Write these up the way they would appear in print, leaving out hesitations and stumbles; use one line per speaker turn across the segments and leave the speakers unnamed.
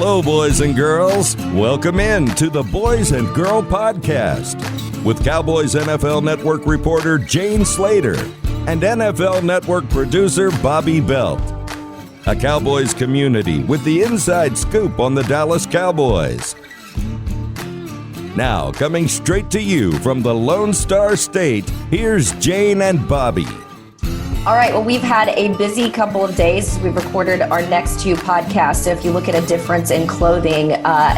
Hello, boys and girls. Welcome in to the Boys and Girl Podcast with Cowboys NFL Network reporter Jane Slater and NFL Network producer Bobby Belt. A Cowboys community with the inside scoop on the Dallas Cowboys. Now, coming straight to you from the Lone Star State, here's Jane and Bobby.
All right, well, we've had a busy couple of days. We've recorded our next two podcasts. So if you look at a difference in clothing,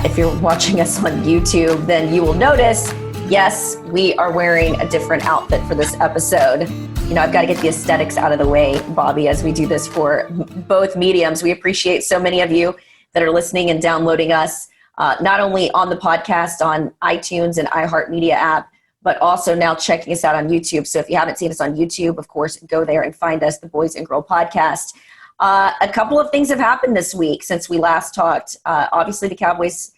if you're watching us on YouTube, then you will notice, yes, we are wearing a different outfit for this episode. You know, I've got to get the aesthetics out of the way, Bobby, as we do this for both mediums. We appreciate so many of you that are listening and downloading us, not only on the podcast on iTunes and iHeartMedia app, but also now checking us out on YouTube. So if you haven't seen us on YouTube, of course, go there and find us, the Boys and Girl Podcast. A couple of things have happened this week since we last talked. Obviously, the Cowboys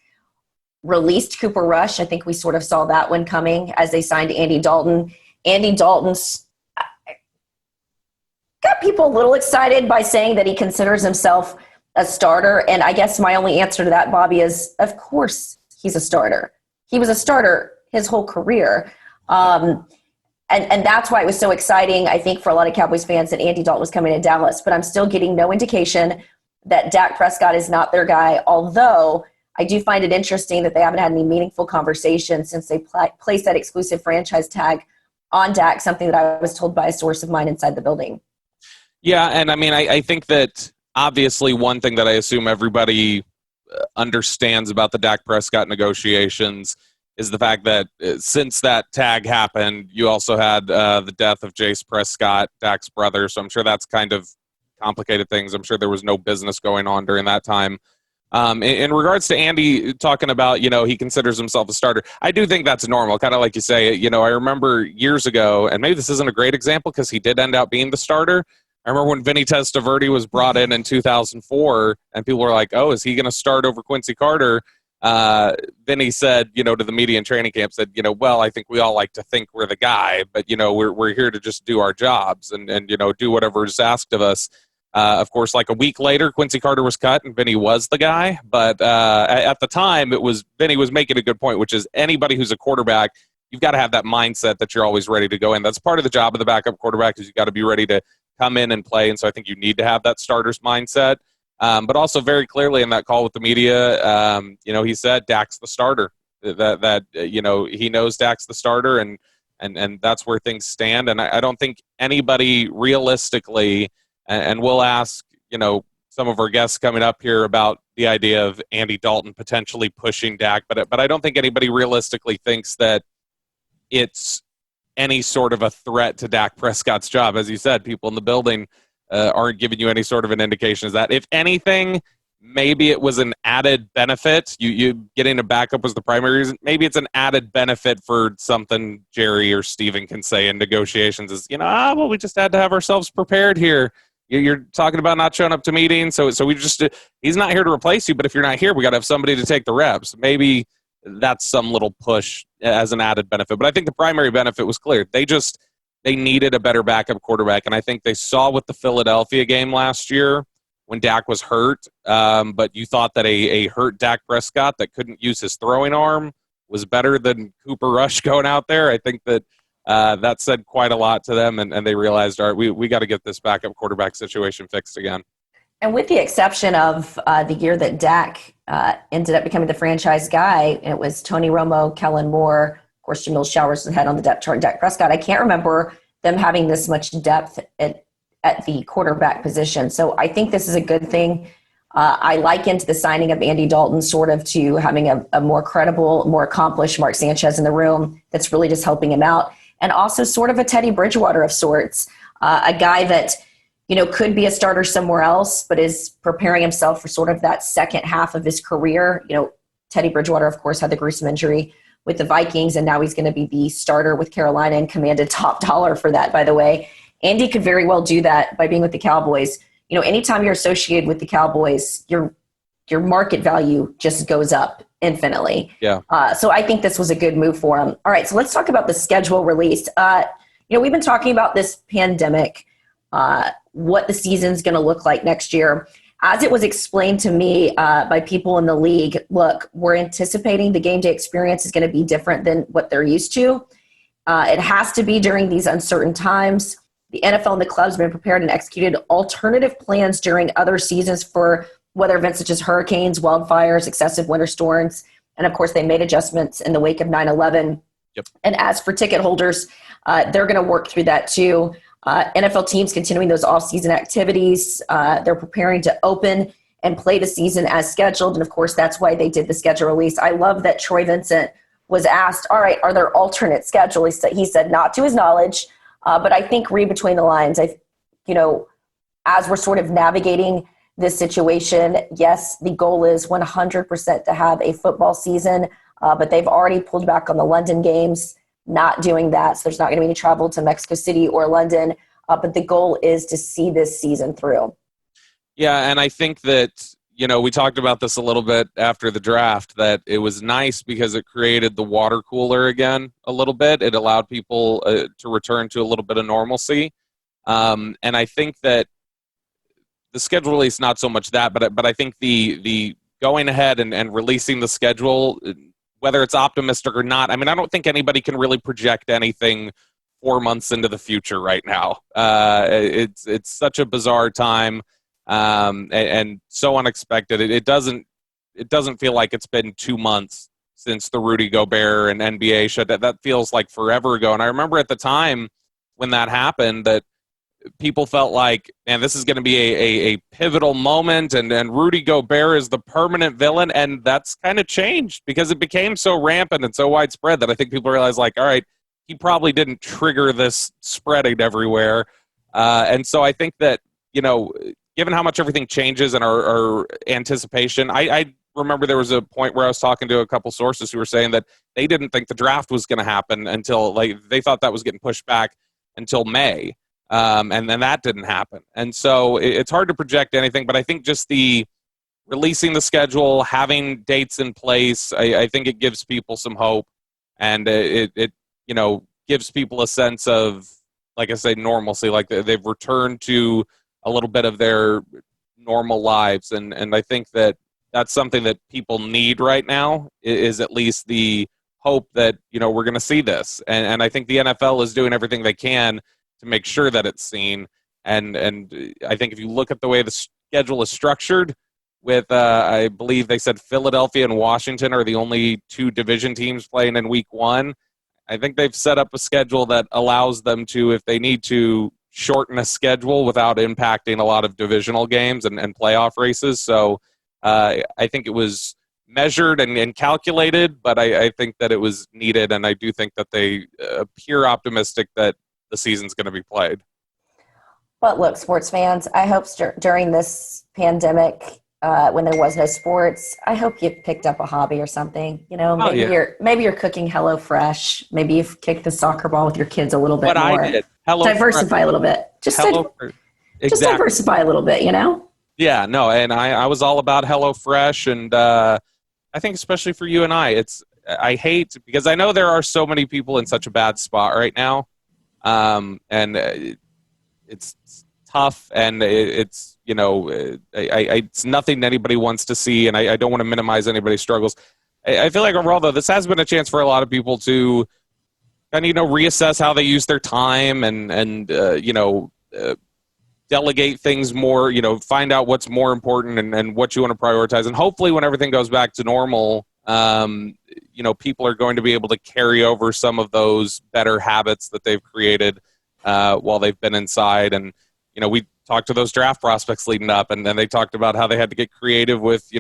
released Cooper Rush. I think we sort of saw that one coming as they signed Andy Dalton. Andy Dalton's got people a little excited by saying that he considers himself a starter. And I guess my only answer to that, Bobby, is of course he's a starter. He was a starter his whole career. And that's why it was so exciting, I think, for a lot of Cowboys fans that Andy Dalton was coming to Dallas. But I'm still getting no indication that Dak Prescott is not their guy, although I do find it interesting that they haven't had any meaningful conversation since they placed that exclusive franchise tag on Dak, something that I was told by a source of mine inside the building.
Yeah, and I mean, I think that obviously one thing that I assume everybody understands about the Dak Prescott negotiations is the fact that since that tag happened, you also had the death of Jace Prescott, Dak's brother. So I'm sure that's kind of complicated things. I'm sure there was no business going on during that time. In regards to Andy talking about, you know, he considers himself a starter, I do think that's normal, kind of like you say. You know, I remember years ago, and maybe this isn't a great example because he did end up being the starter. I remember when Vinny Testaverde was brought in 2004, and people were like, oh, is he going to start over Quincy Carter? Vinny said, you know, to the media in training camp, said, you know, well, I think we all like to think we're the guy, but, you know, we're here to just do our jobs and you know, do whatever is asked of us. Of course, like a week later, Quincy Carter was cut and Vinny was the guy. But at the time, Vinny was making a good point, which is anybody who's a quarterback, you've got to have that mindset that you're always ready to go in. That's part of the job of the backup quarterback is you've got to be ready to come in and play. And so I think you need to have that starter's mindset. But also very clearly in that call with the media, you know, he said Dak's the starter. That you know, he knows Dak's the starter, and that's where things stand. And I don't think anybody realistically, and we'll ask, you know, some of our guests coming up here about the idea of Andy Dalton potentially pushing Dak, but I don't think anybody realistically thinks that it's any sort of a threat to Dak Prescott's job. As you said, people in the building aren't giving you any sort of an indication of that. If anything, maybe it was an added benefit. You getting a backup was the primary reason. Maybe it's an added benefit for something Jerry or Steven can say in negotiations is, you know, well, we just had to have ourselves prepared here. You're talking about not showing up to meetings, so we just he's not here to replace you, but if you're not here, we got to have somebody to take the reps. Maybe that's some little push as an added benefit. But I think the primary benefit was clear. They needed a better backup quarterback, and I think they saw with the Philadelphia game last year when Dak was hurt, but you thought that a hurt Dak Prescott that couldn't use his throwing arm was better than Cooper Rush going out there. I think that that said quite a lot to them, and they realized, all right, we got to get this backup quarterback situation fixed again.
And with the exception of the year that Dak ended up becoming the franchise guy, and it was Tony Romo, Kellen Moore, of course, Jamil Showers was ahead on the depth chart, Dak Prescott. I can't remember them having this much depth at the quarterback position. So I think this is a good thing. I likened the signing of Andy Dalton sort of to having a more credible, more accomplished Mark Sanchez in the room that's really just helping him out. And also sort of a Teddy Bridgewater of sorts, a guy that, you know, could be a starter somewhere else, but is preparing himself for sort of that second half of his career. You know, Teddy Bridgewater, of course, had the gruesome injury with the Vikings, and now he's going to be the starter with Carolina and commanded top dollar for that, by the way. Andy could very well do that by being with the Cowboys. You know, anytime you're associated with the Cowboys, your market value just goes up infinitely.
Yeah.
So I think this was a good move for him. All right, so let's talk about the schedule released. You know, we've been talking about this pandemic, what the season's going to look like next year. as it was explained to me by people in the league, look, we're anticipating the game day experience is going to be different than what they're used to. It has to be during these uncertain times. The NFL and the clubs have been prepared and executed alternative plans during other seasons for weather events such as hurricanes, wildfires, excessive winter storms. And of course, they made adjustments in the wake of 9/11.
Yep.
And as for ticket holders, they're going to work through that too. NFL teams continuing those off-season activities. They're preparing to open and play the season as scheduled. And of course, that's why they did the schedule release. I love that Troy Vincent was asked, all right, are there alternate schedules? He said not to his knowledge, but I think read between the lines. As we're sort of navigating this situation, yes, the goal is 100% to have a football season, but they've already pulled back on the London games, not doing that. So there's not going to be any travel to Mexico City or London, but the goal is to see this season through.
Yeah, and I think that, we talked about this a little bit after the draft, that it was nice because it created the water cooler again a little bit. It allowed people to return to a little bit of normalcy. And I think that the schedule release, not so much that, but I think the going ahead and releasing the schedule, whether it's optimistic or not, I don't think anybody can really project anything 4 months into the future right now. It's such a bizarre time and so unexpected. It doesn't feel like it's been 2 months since the Rudy Gobert and NBA shut. That feels like forever ago. And I remember at the time when that happened that people felt like, man, this is going to be a pivotal moment, and Rudy Gobert is the permanent villain, and that's kind of changed because it became so rampant and so widespread that I think people realize, like, all right, he probably didn't trigger this spreading everywhere. And so I think that, given how much everything changes and our anticipation, I remember there was a point where I was talking to a couple sources who were saying that they didn't think the draft was going to happen until, they thought that was getting pushed back until May. And then that didn't happen. And so it's hard to project anything, but I think just the releasing the schedule, having dates in place, I think it gives people some hope, and it gives people a sense of, like I say, normalcy, like they've returned to a little bit of their normal lives. And I think that that's something that people need right now, is at least the hope that, we're going to see this. And I think the NFL is doing everything they can to make sure that it's seen. And I think if you look at the way the schedule is structured with, I believe they said Philadelphia and Washington are the only two division teams playing in week 1. I think they've set up a schedule that allows them to, if they need to, shorten a schedule without impacting a lot of divisional games and playoff races. So I think it was measured and calculated, but I think that it was needed. And I do think that they appear optimistic that the season's going to be played.
But look, sports fans, I hope during this pandemic, when there was no sports, I hope you picked up a hobby or something. Maybe you're cooking HelloFresh. Maybe you've kicked the soccer ball with your kids a little bit more.
I did.
Diversify a little bit. Just diversify a little bit.
Yeah, no, and I was all about HelloFresh, and I think especially for you and I hate, because I know there are so many people in such a bad spot right now. And it's tough, and it's it's nothing anybody wants to see, and I don't want to minimize anybody's struggles. I feel like overall, though, this has been a chance for a lot of people to kind of reassess how they use their time and delegate things more, find out what's more important and what you want to prioritize, and hopefully when everything goes back to normal, people are going to be able to carry over some of those better habits that they've created while they've been inside. And, we talked to those draft prospects leading up, and then they talked about how they had to get creative with,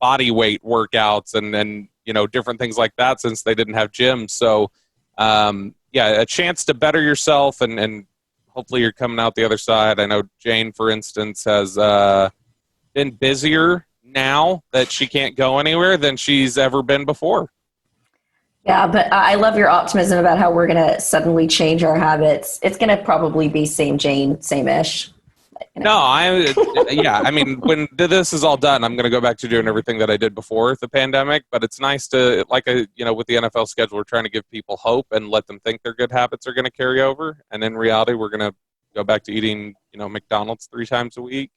body weight workouts and different things like that since they didn't have gyms. So, a chance to better yourself, and hopefully you're coming out the other side. I know Jane, for instance, has been busier now that she can't go anywhere than she's ever been before.
Yeah, but I love your optimism about how we're going to suddenly change our habits. It's going to probably be same Jane, same-ish.
No, when this is all done, I'm going to go back to doing everything that I did before the pandemic. But it's nice to, with the NFL schedule, we're trying to give people hope and let them think their good habits are going to carry over. And in reality, we're going to go back to eating, McDonald's 3 times a week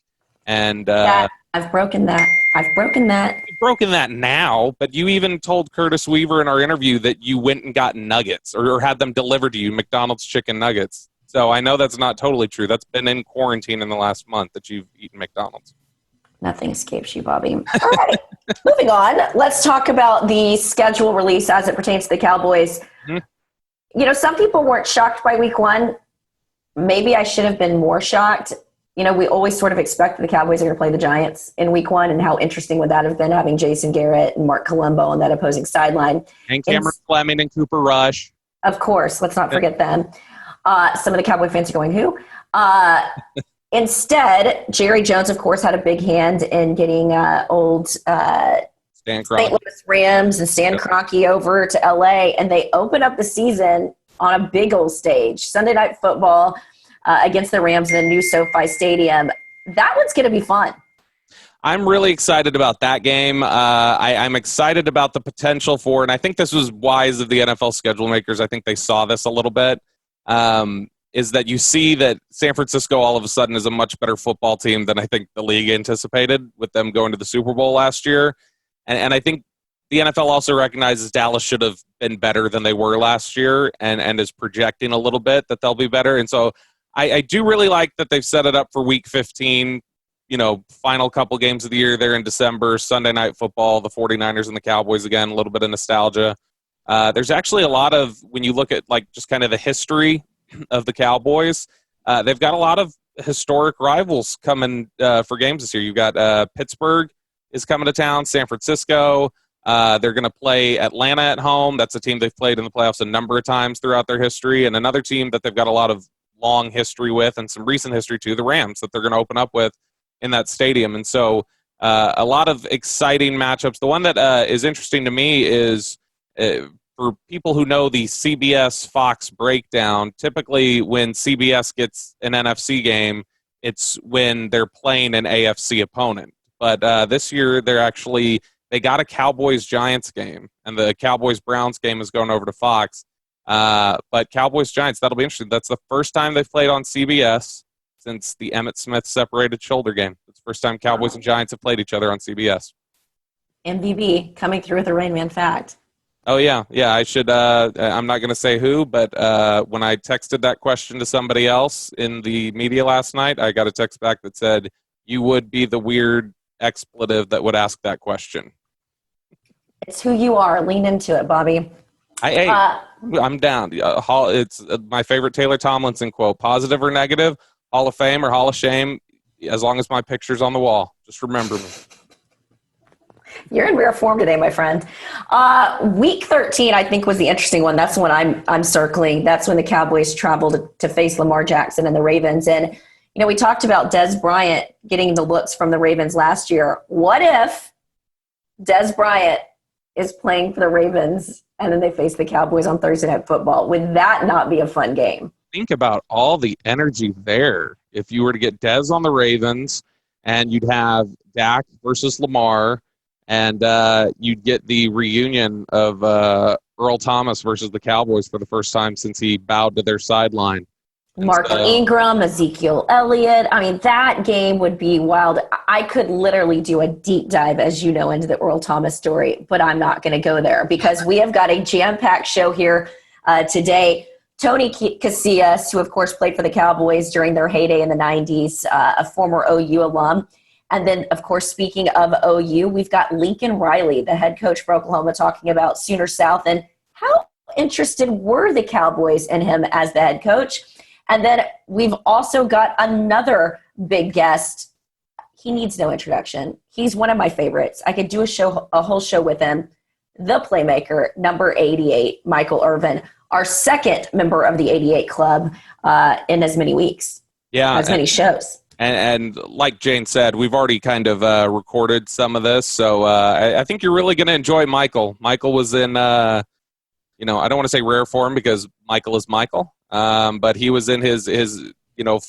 And
Yeah, I've broken that.
you've broken that now, but you even told Curtis Weaver in our interview that you went and got nuggets or had them delivered to you, McDonald's chicken nuggets. So I know that's not totally true. That's been in quarantine in the last month that you've eaten McDonald's.
Nothing escapes you, Bobby. All right. Moving on. Let's talk about the schedule release as it pertains to the Cowboys.
Mm-hmm.
Some people weren't shocked by week one. Maybe I should have been more shocked. We always sort of expect the Cowboys are going to play the Giants in week one, and how interesting would that have been having Jason Garrett and Mark Colombo on that opposing sideline.
And Cameron Fleming and Cooper Rush.
Of course. Let's not forget them. Some of the Cowboy fans are going, who? Instead, Jerry Jones, of course, had a big hand in getting old
Stan
St.
Kroenke.
Louis Rams and Stan Kroenke over to LA, and they open up the season on a big old stage, Sunday Night Football against the Rams in the new SoFi Stadium. That one's going to be fun.
I'm really excited about that game. I'm excited about the potential for, and I think this was wise of the NFL schedule makers. I think they saw this a little bit. Is that you see that San Francisco all of a sudden is a much better football team than I think the league anticipated with them going to the Super Bowl last year. And I think the NFL also recognizes Dallas should have been better than they were last year and is projecting a little bit that they'll be better. And so I do really like that they've set it up for week 15, final couple games of the year there in December, Sunday Night Football, the 49ers and the Cowboys again, a little bit of nostalgia. There's actually a lot of, when you look at just kind of the history of the Cowboys, they've got a lot of historic rivals coming for games this year. You've got Pittsburgh is coming to town, San Francisco. They're going to play Atlanta at home. That's a team they've played in the playoffs a number of times throughout their history. And another team that they've got a lot of long history with and some recent history too, the Rams, that they're going to open up with in that stadium. And so a lot of exciting matchups. The one that is interesting to me is for people who know the CBS Fox breakdown, typically when CBS gets an NFC game, it's when they're playing an AFC opponent. But this year they got a Cowboys-Giants game, and the Cowboys-Browns game is going over to Fox. But Cowboys-Giants, that'll be interesting. That's the first time they've played on CBS since the Emmitt Smith separated shoulder game. It's the first time Cowboys and Giants have played each other on CBS.
MVB coming through with a Rain Man fact.
Oh, yeah. I should I'm not going to say who, but when I texted that question to somebody else in the media last night, I got a text back that said, you would be the weird expletive that would ask that question.
It's who you are. Lean into it, Bobby.
I'm down. It's my favorite Taylor Tomlinson quote, positive or negative, Hall of Fame or Hall of Shame, as long as my picture's on the wall. Just remember me.
You're in rare form today, my friend. Week 13, I think, was the interesting one. That's when I'm circling. That's when the Cowboys traveled to face Lamar Jackson and the Ravens. And, we talked about Dez Bryant getting the looks from the Ravens last year. What if Dez Bryant is playing for the Ravens and then they face the Cowboys on Thursday Night Football? Would that not be a fun game?
Think about all the energy there. If you were to get Dez on the Ravens and you'd have Dak versus Lamar, and you'd get the reunion of Earl Thomas versus the Cowboys for the first time since he bowed to their sideline.
Mark Ingram, Ezekiel Elliott. I mean, that game would be wild. I could literally do a deep dive, as you know, into the Earl Thomas story, but I'm not going to go there because we have got a jam-packed show here today. Tony Casillas, who, of course, played for the Cowboys during their heyday in the 90s, a former OU alum. And then, of course, speaking of OU, we've got Lincoln Riley, the head coach for Oklahoma, talking about Sooner South and how interested were the Cowboys in him as the head coach. And then we've also got another big guest. He needs no introduction. He's one of my favorites. I could do a whole show with him. The playmaker, number 88, Michael Irvin, our second member of the 88 Club in as many weeks, as many shows.
And like Jane said, we've already kind of recorded some of this, so I think you're really going to enjoy Michael. Michael was in, I don't want to say rare form because Michael is Michael, but he was in his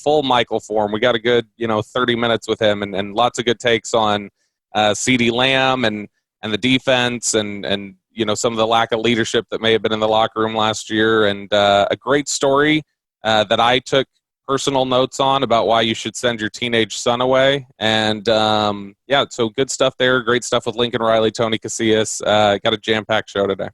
full Michael form. We got a good 30 minutes with him, and lots of good takes on CeeDee Lamb and the defense and some of the lack of leadership that may have been in the locker room last year, and a great story that I took personal notes on about why you should send your teenage son away. And so good stuff there. Great stuff with Lincoln Riley, Tony Casillas. Got a jam-packed show today.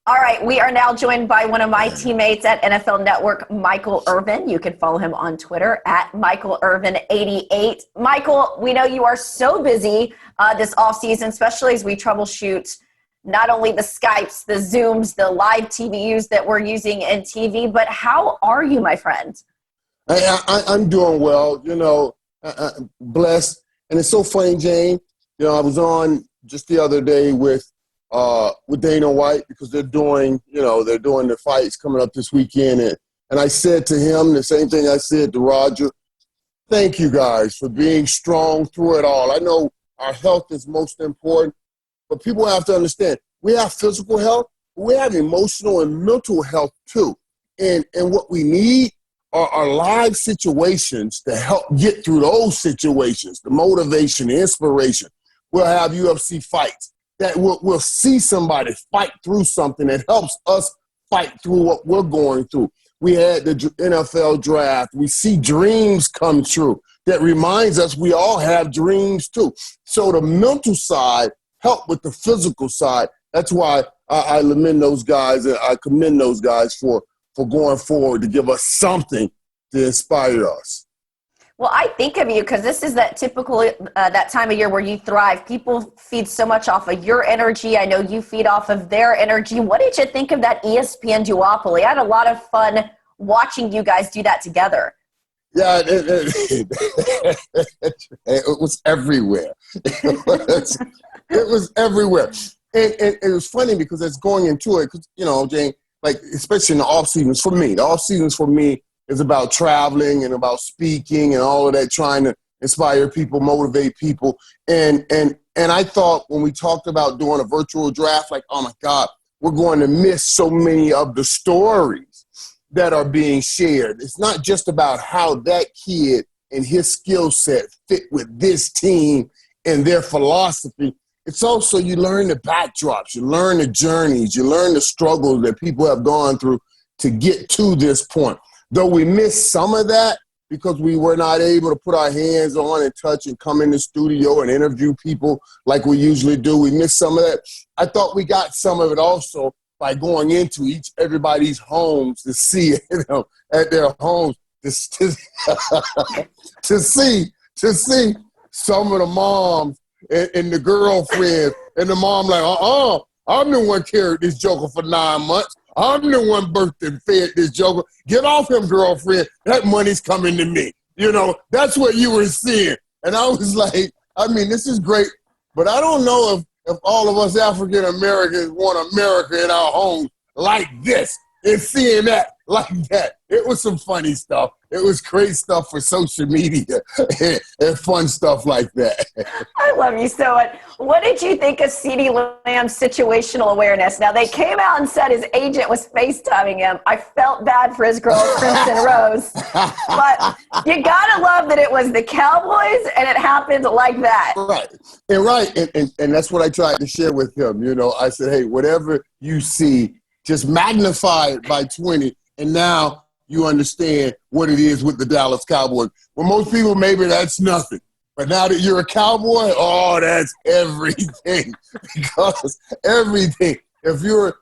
All right, we are now joined by one of my teammates at NFL Network, Michael Irvin. You can follow him on Twitter at Michael Irvin88. Michael, we know you are so busy this offseason, especially as we troubleshoot not only the Skypes, the Zooms, the live TVUs that we're using in TV, but how are you, my friend?
I'm doing well, blessed. And it's so funny, Jane. I was on just the other day with Dana White because they're doing the fights coming up this weekend. And I said to him the same thing I said to Roger. Thank you guys for being strong through it all. I know our health is most important, but people have to understand we have physical health, but we have emotional and mental health too. And what we need are live situations to help get through those situations, the motivation, the inspiration. We'll have UFC fights that we'll see somebody fight through something that helps us fight through what we're going through. We had the NFL draft. We see dreams come true. That reminds us we all have dreams too. So the mental side help with the physical side. That's why I commend those guys for going forward to give us something to inspire us.
Well, I think of you because this is that typical that time of year where you thrive. People feed so much off of your energy. I know you feed off of their energy. What did you think of that ESPN duopoly? I had a lot of fun watching you guys do that together.
Yeah, it was everywhere. It was everywhere. And it was funny because it's going into it, because, Jane, like, especially in the off seasons for me. The off seasons for me is about traveling and about speaking and all of that, trying to inspire people, motivate people. And I thought when we talked about doing a virtual draft, like, oh my God, we're going to miss so many of the stories that are being shared. It's not just about how that kid and his skill set fit with this team and their philosophy. It's also you learn the backdrops, you learn the journeys, you learn the struggles that people have gone through to get to this point. Though we missed some of that because we were not able to put our hands on and touch and come in the studio and interview people like we usually do. We missed some of that. I thought we got some of it also by going into everybody's homes to see it, at their homes to see some of the moms and the girlfriends and the mom like, I'm the one carried this joker for 9 months. I'm the one birthed and fed this joker. Get off him, girlfriend. That money's coming to me. That's what you were seeing. And I was like, this is great, but I don't know if all of us African Americans want America in our homes like this and seeing that like that. It was some funny stuff. It was great stuff for social media and fun stuff like that.
I love you so much. What did you think of CeeDee Lamb's situational awareness? Now, they came out and said his agent was FaceTiming him. I felt bad for his girl, Crimson Rose. But you got to love that it was the Cowboys and it happened like that.
Right. And that's what I tried to share with him. I said, hey, whatever you see, just magnify it by 20. And now you understand what it is with the Dallas Cowboys. Well, most people, maybe that's nothing. But now that you're a Cowboy, that's everything. Because everything. If you're,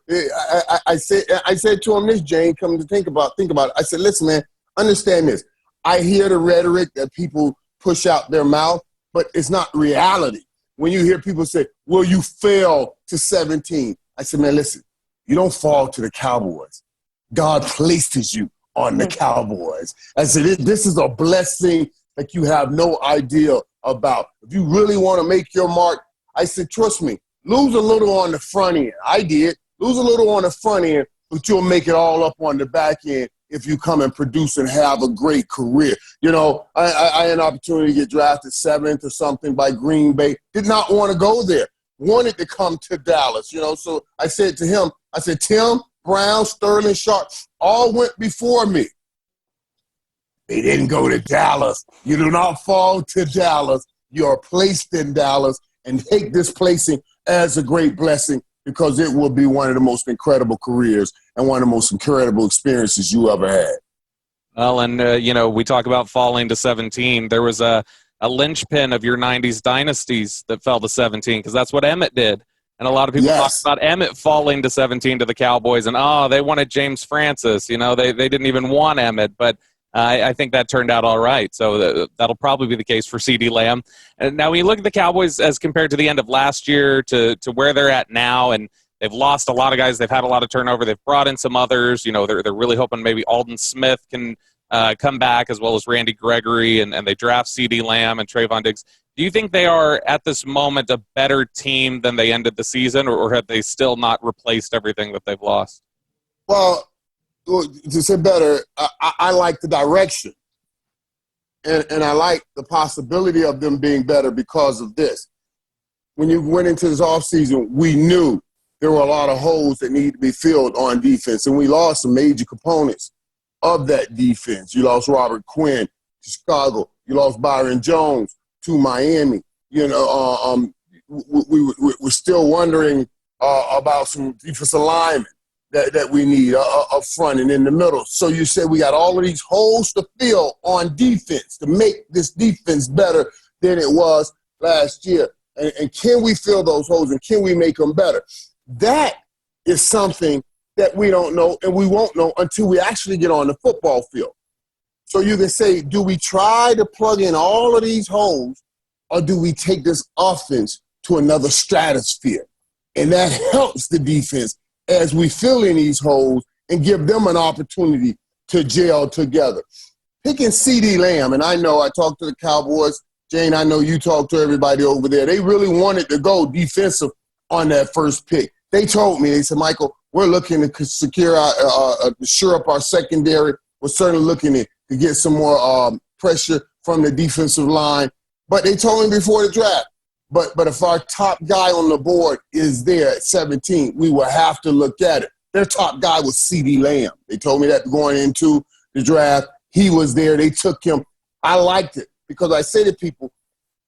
I said to him this, Jane, come to think about it. I said, listen, man, understand this. I hear the rhetoric that people push out their mouth, but it's not reality. When you hear people say, well, you fell to 17. I said, man, listen, you don't fall to the Cowboys. God places you on the Cowboys. I said, this is a blessing that you have no idea about. If you really want to make your mark, I said, trust me, lose a little on the front end. I did. Lose a little on the front end, but you'll make it all up on the back end if you come and produce and have a great career. I had an opportunity to get drafted 7th or something by Green Bay. Did not want to go there. Wanted to come to Dallas, So I said to him, Tim, Brown, Sterling, Sharp, all went before me. They didn't go to Dallas. You do not fall to Dallas. You are placed in Dallas, and take this placing as a great blessing because it will be one of the most incredible careers and one of the most incredible experiences you ever had.
Well, and, we talk about falling to 17. There was a linchpin of your 90s dynasties that fell to 17 because that's what Emmett did. And a lot of people talk about Emmett falling to 17 to the Cowboys and, they wanted James Francis. They didn't even want Emmett, but I think that turned out all right. So that'll probably be the case for CeeDee Lamb. And now when you look at the Cowboys as compared to the end of last year to where they're at now, and they've lost a lot of guys. They've had a lot of turnover. They've brought in some others. They're really hoping maybe Alden Smith can come back, as well as Randy Gregory, and they draft CeeDee Lamb and Trayvon Diggs. Do you think they are, at this moment, a better team than they ended the season, or have they still not replaced everything that they've lost?
Well, to say better, I like the direction. And I like the possibility of them being better because of this. When you went into this offseason, we knew there were a lot of holes that need to be filled on defense, and we lost some major components of that defense. You lost Robert Quinn to Chicago. You lost Byron Jones to Miami. We're still wondering about some defensive linemen that we need up front and in the middle. So you said we got all of these holes to fill on defense to make this defense better than it was last year. And can we fill those holes, and can we make them better? That is something that we don't know, and we won't know until we actually get on the football field. So you can say, do we try to plug in all of these holes, or do we take this offense to another stratosphere? And that helps the defense as we fill in these holes and give them an opportunity to gel together. Picking CeeDee Lamb, and I know I talked to the Cowboys. Jane, I know you talked to everybody over there. They really wanted to go defensive on that first pick. They told me, they said, Michael, we're looking to shore up our secondary. We're certainly looking to get some more pressure from the defensive line. But they told me before the draft, but if our top guy on the board is there at 17, we will have to look at it. Their top guy was CeeDee Lamb. They told me that going into the draft. He was there. They took him. I liked it because I say to people,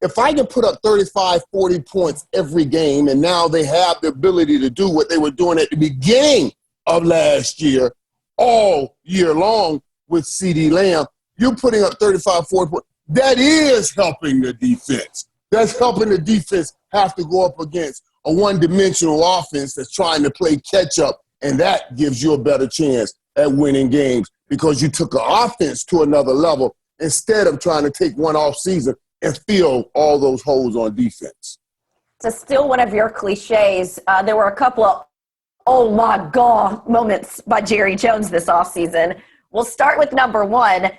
if I can put up 35, 40 points every game, and now they have the ability to do what they were doing at the beginning of last year, all year long with CeeDee Lamb, you're putting up 35, 40 points. That is helping the defense. That's helping the defense have to go up against a one-dimensional offense that's trying to play catch-up, and that gives you a better chance at winning games because you took an offense to another level instead of trying to take one off season and fill all those holes on defense.
To steal one of your cliches, there were a couple of oh my God moments by Jerry Jones this offseason. We'll start with number one,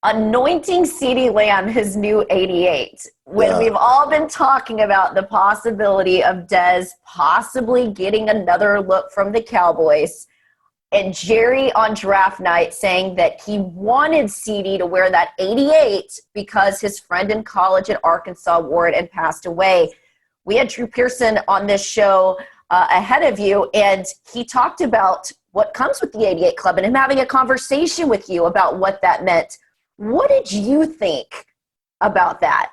anointing CeeDee Lamb his new 88. When we've all been talking about the possibility of Dez possibly getting another look from the Cowboys, and Jerry on draft night saying that he wanted CeeDee to wear that 88 because his friend in college at Arkansas wore it and passed away. We had Drew Pearson on this show ahead of you, and he talked about what comes with the 88 Club and him having a conversation with you about what that meant. What did you think about that?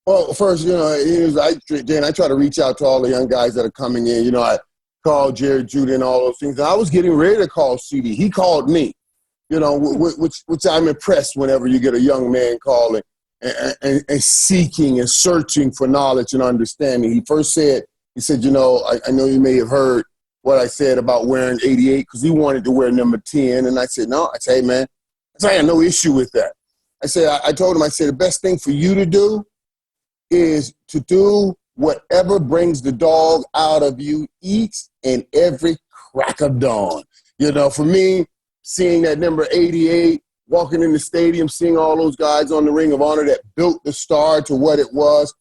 Well, first, I try to reach out to all the young guys that are coming in. I called Jerry Jeudy and all those things. And I was getting ready to call CeeDee. He called me, which I'm impressed whenever you get a young man calling and seeking and searching for knowledge and understanding. He said, I know you may have heard what I said about wearing 88 because he wanted to wear number 10. And I said, no. I said, hey, man, I had no issue with that. I told him, the best thing for you to do is to do whatever brings the dog out of you each and every crack of dawn. For me, seeing that number 88, walking in the stadium, seeing all those guys on the Ring of Honor that built the star to what it was,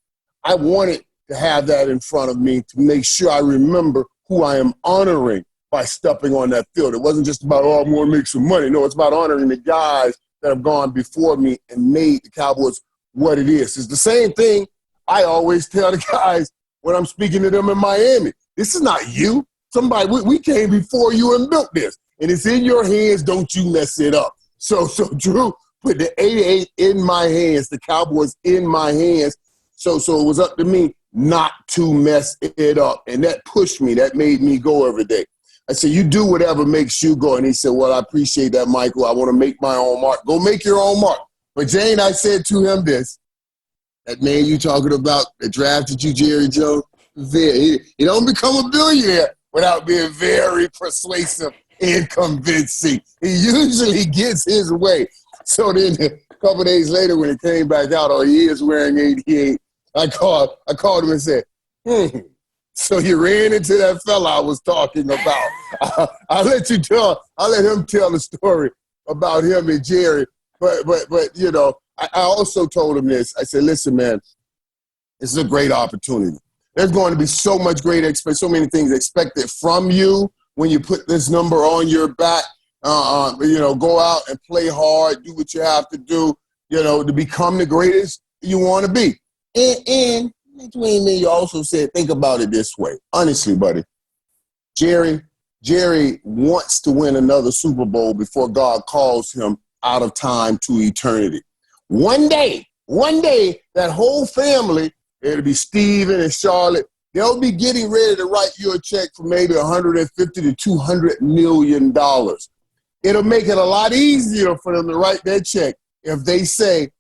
I wanted to have that in front of me to make sure I remember who I am honoring by stepping on that field. It wasn't just about, I'm going to make some money. No, it's about honoring the guys that have gone before me and made the Cowboys what it is. It's the same thing I always tell the guys when I'm speaking to them in Miami. This is not you. We came before you and built this. And it's in your hands. Don't you mess it up. So Drew put the 88 in my hands, the Cowboys in my hands. So it was up to me not to mess it up. And that pushed me. That made me go every day. I said, you do whatever makes you go. And he said, well, I appreciate that, Michael. I want to make my own mark. Go make your own mark. But Jane, I said to him this, that man you talking about that drafted you, Jerry Jones, he don't become a billionaire without being very persuasive and convincing. He usually gets his way. So then a couple of days later when it came back out, oh, he is wearing 88, I called him and said, so you ran into that fella I was talking about. I'll let him tell the story about him and Jerry. But you know, I also told him this. I said, listen, man, this is a great opportunity. There's going to be so much so many things expected from you when you put this number on your back. You know, go out and play hard, do what you have to do, you know, to become the greatest you want to be. And between me, you also said, think about it this way. Honestly, buddy, Jerry wants to win another Super Bowl before God calls him out of time to eternity. One day, that whole family, it'll be Steven and Charlotte, they'll be getting ready to write you a check for maybe $150 to $200 million. It'll make it a lot easier for them to write that check if they say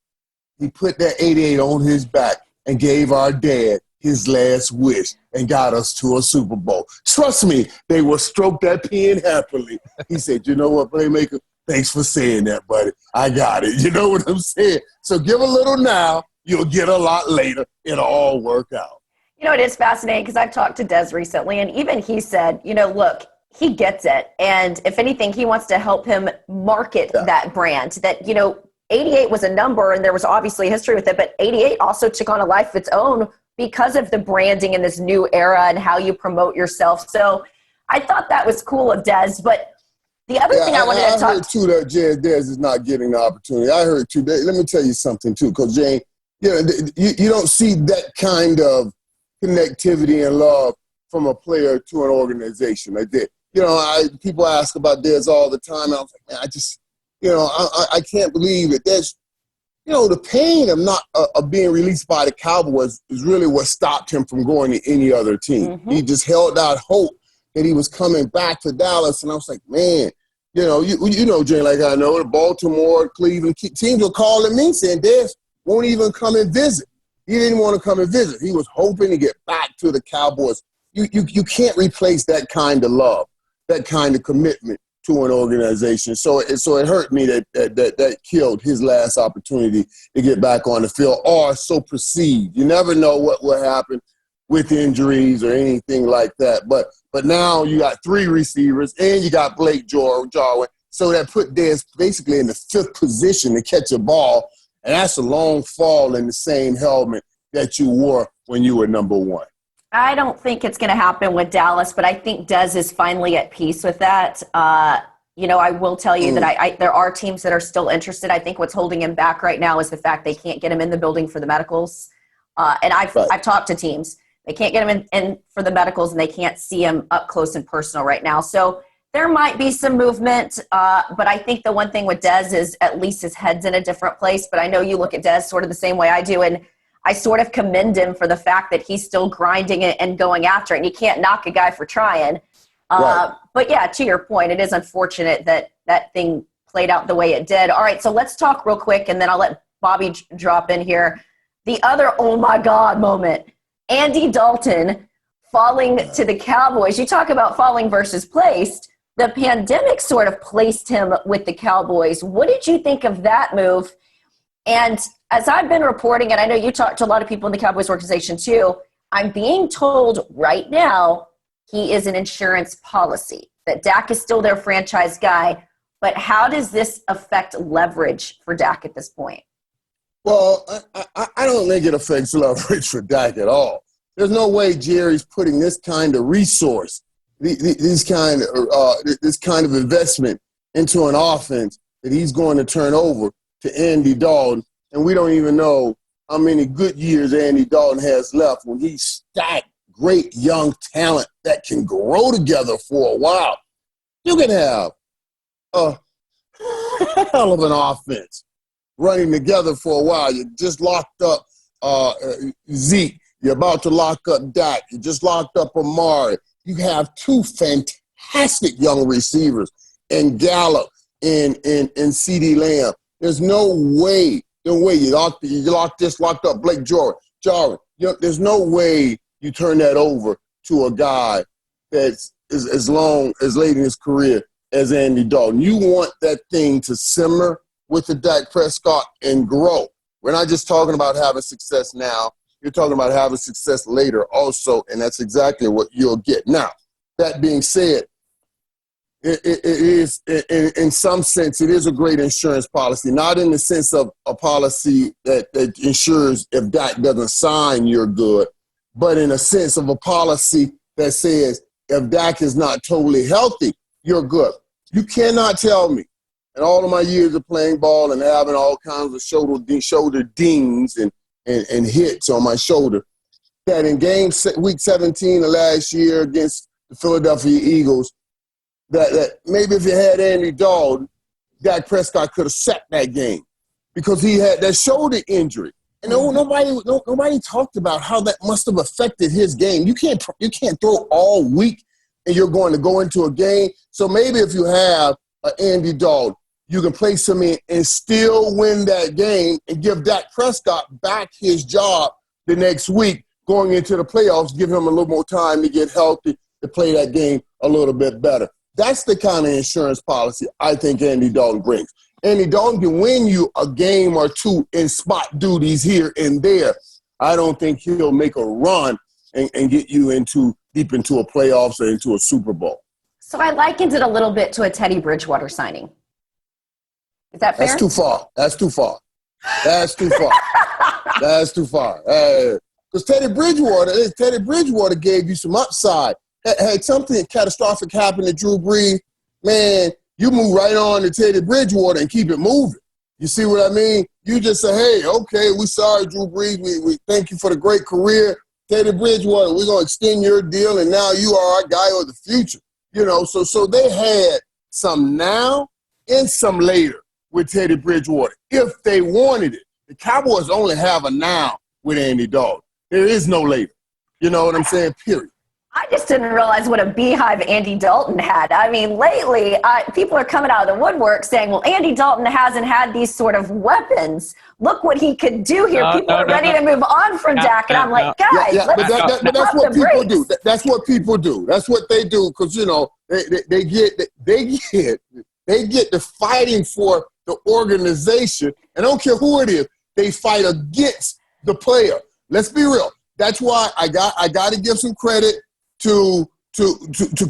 he put that 88 on his back and gave our dad his last wish and got us to a Super Bowl. Trust me, they will stroke that pen happily. He said, you know what, Playmaker? Thanks for saying that, buddy. I got it. You know what I'm saying? So give a little now. You'll get a lot later. It'll all work out.
You know, it is fascinating because I've talked to Des recently, and even he said, you know, look, he gets it. And if anything, he wants to help him market that brand. That, you know, 88 was a number, and there was obviously history with it, but 88 also took on a life of its own because of the branding in this new era and how you promote yourself. So I thought that was cool of Des, but the other thing I wanted to talk... I heard,
too, that Des is not getting the opportunity. I heard, too, let me tell you something, too, because, Jane, you know, you don't see that kind of connectivity and love from a player to an organization. I did. You know, people ask about Des all the time, and I was like, man, I can't believe that there's, you know, the pain of not of being released by the Cowboys is really what stopped him from going to any other team. Mm-hmm. He just held out hope that he was coming back to Dallas, and I was like, man, you know, Jay, like I know, the Baltimore, Cleveland teams were calling me saying Des won't even come and visit. He didn't want to come and visit. He was hoping to get back to the Cowboys. You can't replace that kind of love, that kind of commitment to an organization. So it hurt me that killed his last opportunity to get back on the field, or so perceived. You never know what will happen with injuries or anything like that. But now you got three receivers and you got Blake Jarwin. So that put Dez basically in the fifth position to catch a ball. And that's a long fall in the same helmet that you wore when you were number one.
I don't think it's going to happen with Dallas, but I think Dez is finally at peace with that. You know, I will tell you that there are teams that are still interested. I think what's holding him back right now is the fact they can't get him in the building for the medicals. And I've talked to teams. They can't get him in for the medicals, and they can't see him up close and personal right now. So there might be some movement, but I think the one thing with Dez is at least his head's in a different place. But I know you look at Dez sort of the same way I do, and I sort of commend him for the fact that he's still grinding it and going after it. And you can't knock a guy for trying. Right. But, yeah, to your point, it is unfortunate that that thing played out the way it did. All right, so let's talk real quick, and then I'll let Bobby drop in here. The other oh, my God moment, Andy Dalton falling to the Cowboys. You talk about falling versus placed. The pandemic sort of placed him with the Cowboys. What did you think of that move? And as I've been reporting, and I know you talked to a lot of people in the Cowboys organization too, I'm being told right now he is an insurance policy, that Dak is still their franchise guy. But how does this affect leverage for Dak at this point?
Well, I don't think it affects leverage for Dak at all. There's no way Jerry's putting this kind of resource, this kind of investment into an offense that he's going to turn over to Andy Dalton, and we don't even know how many good years Andy Dalton has left when he's stacked great young talent that can grow together for a while. You can have a hell of an offense running together for a while. You just locked up Zeke. You're about to lock up Dak. You just locked up Amari. You have two fantastic young receivers in Gallup and CeeDee Lamb. There's no way you locked up Blake Jarwin. There's no way you turn that over to a guy that's as late in his career as Andy Dalton. You want that thing to simmer with the Dak Prescott and grow. We're not just talking about having success now. You're talking about having success later also, and that's exactly what you'll get. Now, that being said, it is, in some sense, it is a great insurance policy, not in the sense of a policy that ensures if Dak doesn't sign, you're good, but in a sense of a policy that says if Dak is not totally healthy, you're good. You cannot tell me, in all of my years of playing ball and having all kinds of shoulder dings and hits on my shoulder, that in week 17 of last year against the Philadelphia Eagles, that maybe if you had Andy Dalton, Dak Prescott could have set that game because he had that shoulder injury. And nobody talked about how that must have affected his game. You can't throw all week and you're going to go into a game. So maybe if you have Andy Dalton, you can place him in and still win that game and give Dak Prescott back his job the next week going into the playoffs, give him a little more time to get healthy, to play that game a little bit better. That's the kind of insurance policy I think Andy Dalton brings. Andy Dalton can win you a game or two in spot duties here and there. I don't think he'll make a run and get you deep into a playoffs or into a Super Bowl.
So I likened it a little bit to a Teddy Bridgewater signing. Is that fair?
That's too far. That's too far. Because Teddy Bridgewater gave you some upside. Had something catastrophic happen to Drew Brees, man, you move right on to Teddy Bridgewater and keep it moving. You see what I mean? You just say, hey, okay, we sorry, Drew Brees. We thank you for the great career. Teddy Bridgewater, we're going to extend your deal, and now you are our guy of the future. So they had some now and some later with Teddy Bridgewater, if they wanted it. The Cowboys only have a now with Andy Dalton. There is no later. You know what I'm saying? Period.
I just didn't realize what a beehive Andy Dalton had. I mean, lately, people are coming out of the woodwork saying, well, Andy Dalton hasn't had these sort of weapons. Look what he could do here. People are ready to move on from Dak. And I'm like, guys,
but that's what people do. That's what people do. That's what they do because, they get the fighting for the organization. And I don't care who it is. They fight against the player. Let's be real. That's why I got to give some credit to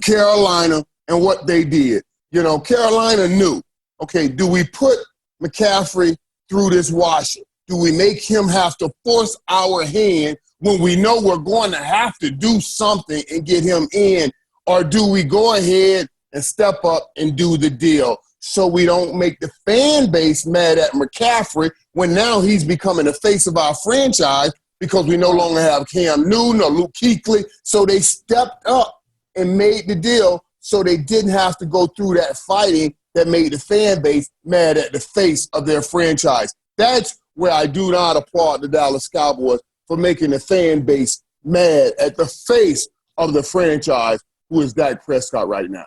Carolina and what they did. Carolina knew, okay, do we put McCaffrey through this washer? Do we make him have to force our hand when we know we're going to have to do something and get him in? Or do we go ahead and step up and do the deal so we don't make the fan base mad at McCaffrey when now he's becoming the face of our franchise because we no longer have Cam Newton or Luke Kuechly. So they stepped up and made the deal so they didn't have to go through that fighting that made the fan base mad at the face of their franchise. That's where I do not applaud the Dallas Cowboys for making the fan base mad at the face of the franchise, who is Dak Prescott right now.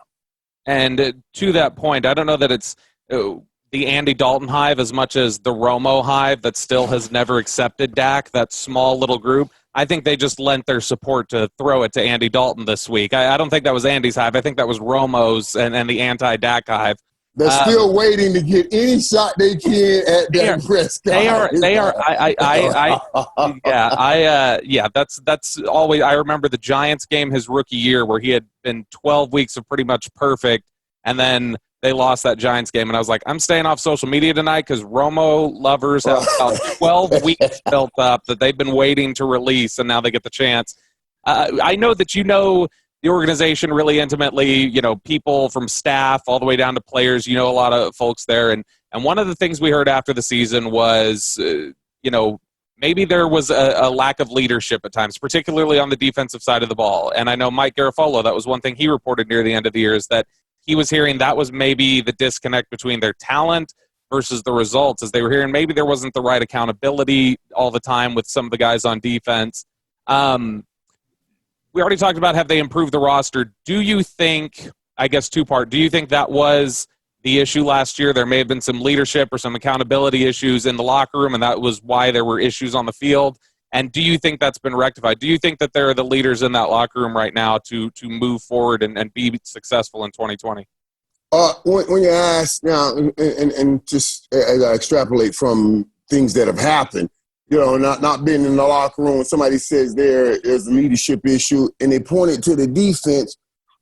And to that point, I don't know that it's the Andy Dalton hive as much as the Romo hive that still has never accepted Dak, that small little group. I think they just lent their support to throw it to Andy Dalton this week. I don't think that was Andy's hive. I think that was Romo's and the anti-Dak hive. They're
still waiting to get any shot they can at Dak Prescott.
They are. That's always. I remember the Giants game his rookie year where he had been 12 weeks of pretty much perfect, and then they lost that Giants game, and I was like, I'm staying off social media tonight because Romo lovers have about 12 weeks built up that they've been waiting to release, and now they get the chance. I know that the organization really intimately, people from staff all the way down to players, a lot of folks there. And one of the things we heard after the season was, maybe there was a lack of leadership at times, particularly on the defensive side of the ball. And I know Mike Garafolo, that was one thing he reported near the end of the year, is that he was hearing that was maybe the disconnect between their talent versus the results, as they were hearing maybe there wasn't the right accountability all the time with some of the guys on defense. We already talked about have they improved the roster. Do you think, I guess two-part, do you think that was the issue last year? There may have been some leadership or some accountability issues in the locker room, and that was why there were issues on the field. And do you think that's been rectified? Do you think that there are the leaders in that locker room right now to move forward and be successful in 2020?
When you ask now, and just as I extrapolate from things that have happened, not being in the locker room, when somebody says there is a leadership issue and they point it to the defense,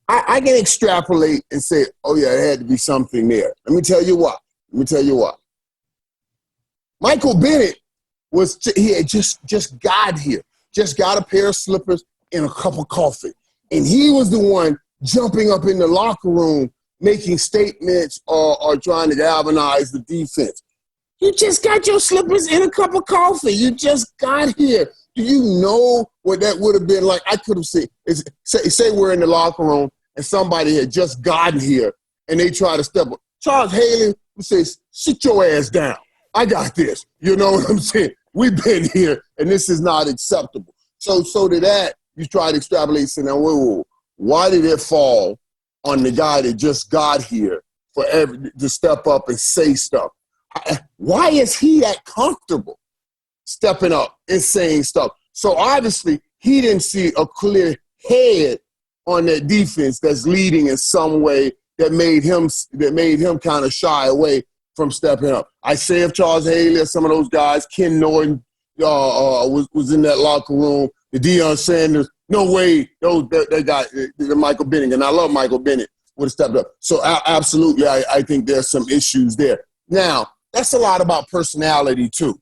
I can extrapolate and say, oh, yeah, there had to be something there. Let me tell you why. Michael Bennett he had just got here, just got a pair of slippers and a cup of coffee. And he was the one jumping up in the locker room, making statements or trying to galvanize the defense. You just got your slippers and a cup of coffee. You just got here. Do you know what that would have been like? I could have seen. Say we're in the locker room and somebody had just gotten here and they try to step up. Charles Haley says, sit your ass down. I got this. You know what I'm saying? We've been here and this is not acceptable. So to that, you try to extrapolate, say, now, whoa, why did it fall on the guy that just got here to step up and say stuff? Why is he that comfortable stepping up and saying stuff? So obviously he didn't see a clear head on that defense that's leading in some way that made him kind of shy away from stepping up. I say if Charles Haley or some of those guys, Ken Norton was in that locker room, the Deion Sanders, no way they got the Michael Bennett, and I love Michael Bennett, would have stepped up. So absolutely, I think there's some issues there. Now, that's a lot about personality too.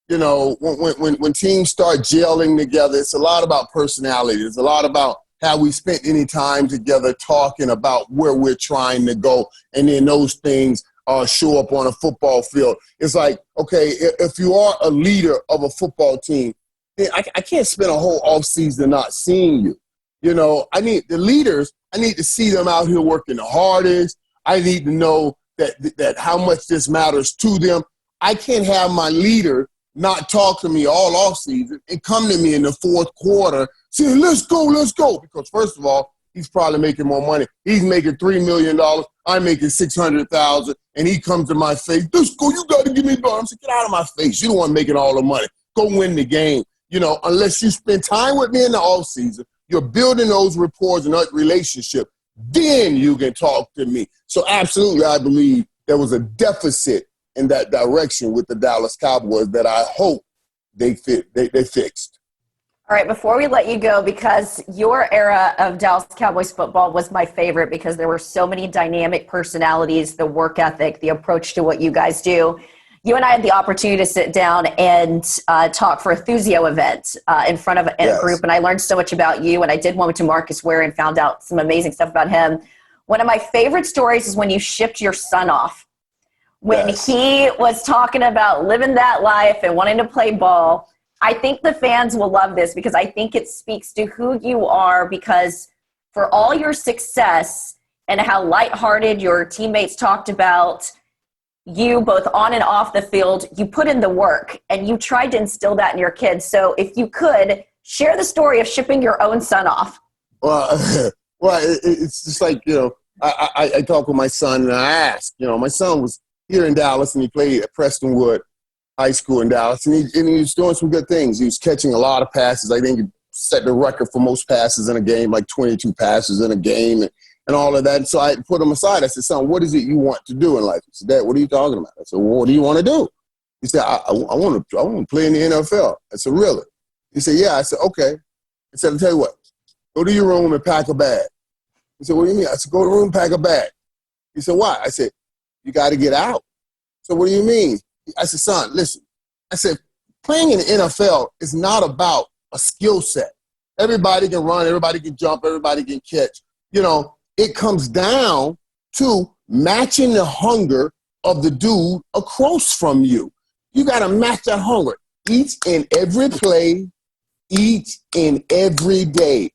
When teams start gelling together, it's a lot about personality. It's a lot about how we spent any time together talking about where we're trying to go, and then those things show up on a football field. It's like, okay, if you are a leader of a football team, then I can't spend a whole offseason not seeing you. I need the leaders. I need to see them out here working the hardest. I need to know that how much this matters to them. I can't have my leader not talk to me all offseason and come to me in the fourth quarter saying, let's go. Because first of all, he's probably making more money. He's making $3 million. I'm making $600,000. And he comes to my face, let's go, you got to give me ball. I'm saying, get out of my face. You don't want making all the money. Go win the game. Unless you spend time with me in the offseason, you're building those rapports and that relationship, then you can talk to me. So absolutely, I believe there was a deficit in that direction with the Dallas Cowboys that I hope they fixed.
All right, before we let you go, because your era of Dallas Cowboys football was my favorite because there were so many dynamic personalities, the work ethic, the approach to what you guys do. You and I had the opportunity to sit down and talk for a Thusio event in front of a group, and I learned so much about you, and I did one to Marcus Ware and found out some amazing stuff about him. One of my favorite stories is when you shipped your son off. When he was talking about living that life and wanting to play ball. I think the fans will love this because I think it speaks to who you are, because for all your success and how lighthearted your teammates talked about you both on and off the field, you put in the work and you tried to instill that in your kids. So if you could share the story of shipping your own son off.
Well, it's just like, I talk with my son and I ask, my son was here in Dallas and he played at Prestonwood High School in Dallas, and he was doing some good things. He was catching a lot of passes. I think he set the record for most passes in a game, like 22 passes in a game and all of that. And so I put him aside. I said, son, what is it you want to do in life? He said, Dad, what are you talking about? I said, well, what do you want to do? He said, I want to play in the NFL. I said, really? He said, yeah. I said, okay. I said, I'll tell you what. Go to your room and pack a bag. He said, what do you mean? I said, go to the room and pack a bag. He said, why? I said, you got to get out. So what do you mean? I said, son, listen. I said, playing in the NFL is not about a skill set. Everybody can run, everybody can jump, everybody can catch. It comes down to matching the hunger of the dude across from you. You got to match that hunger each and every play, each and every day.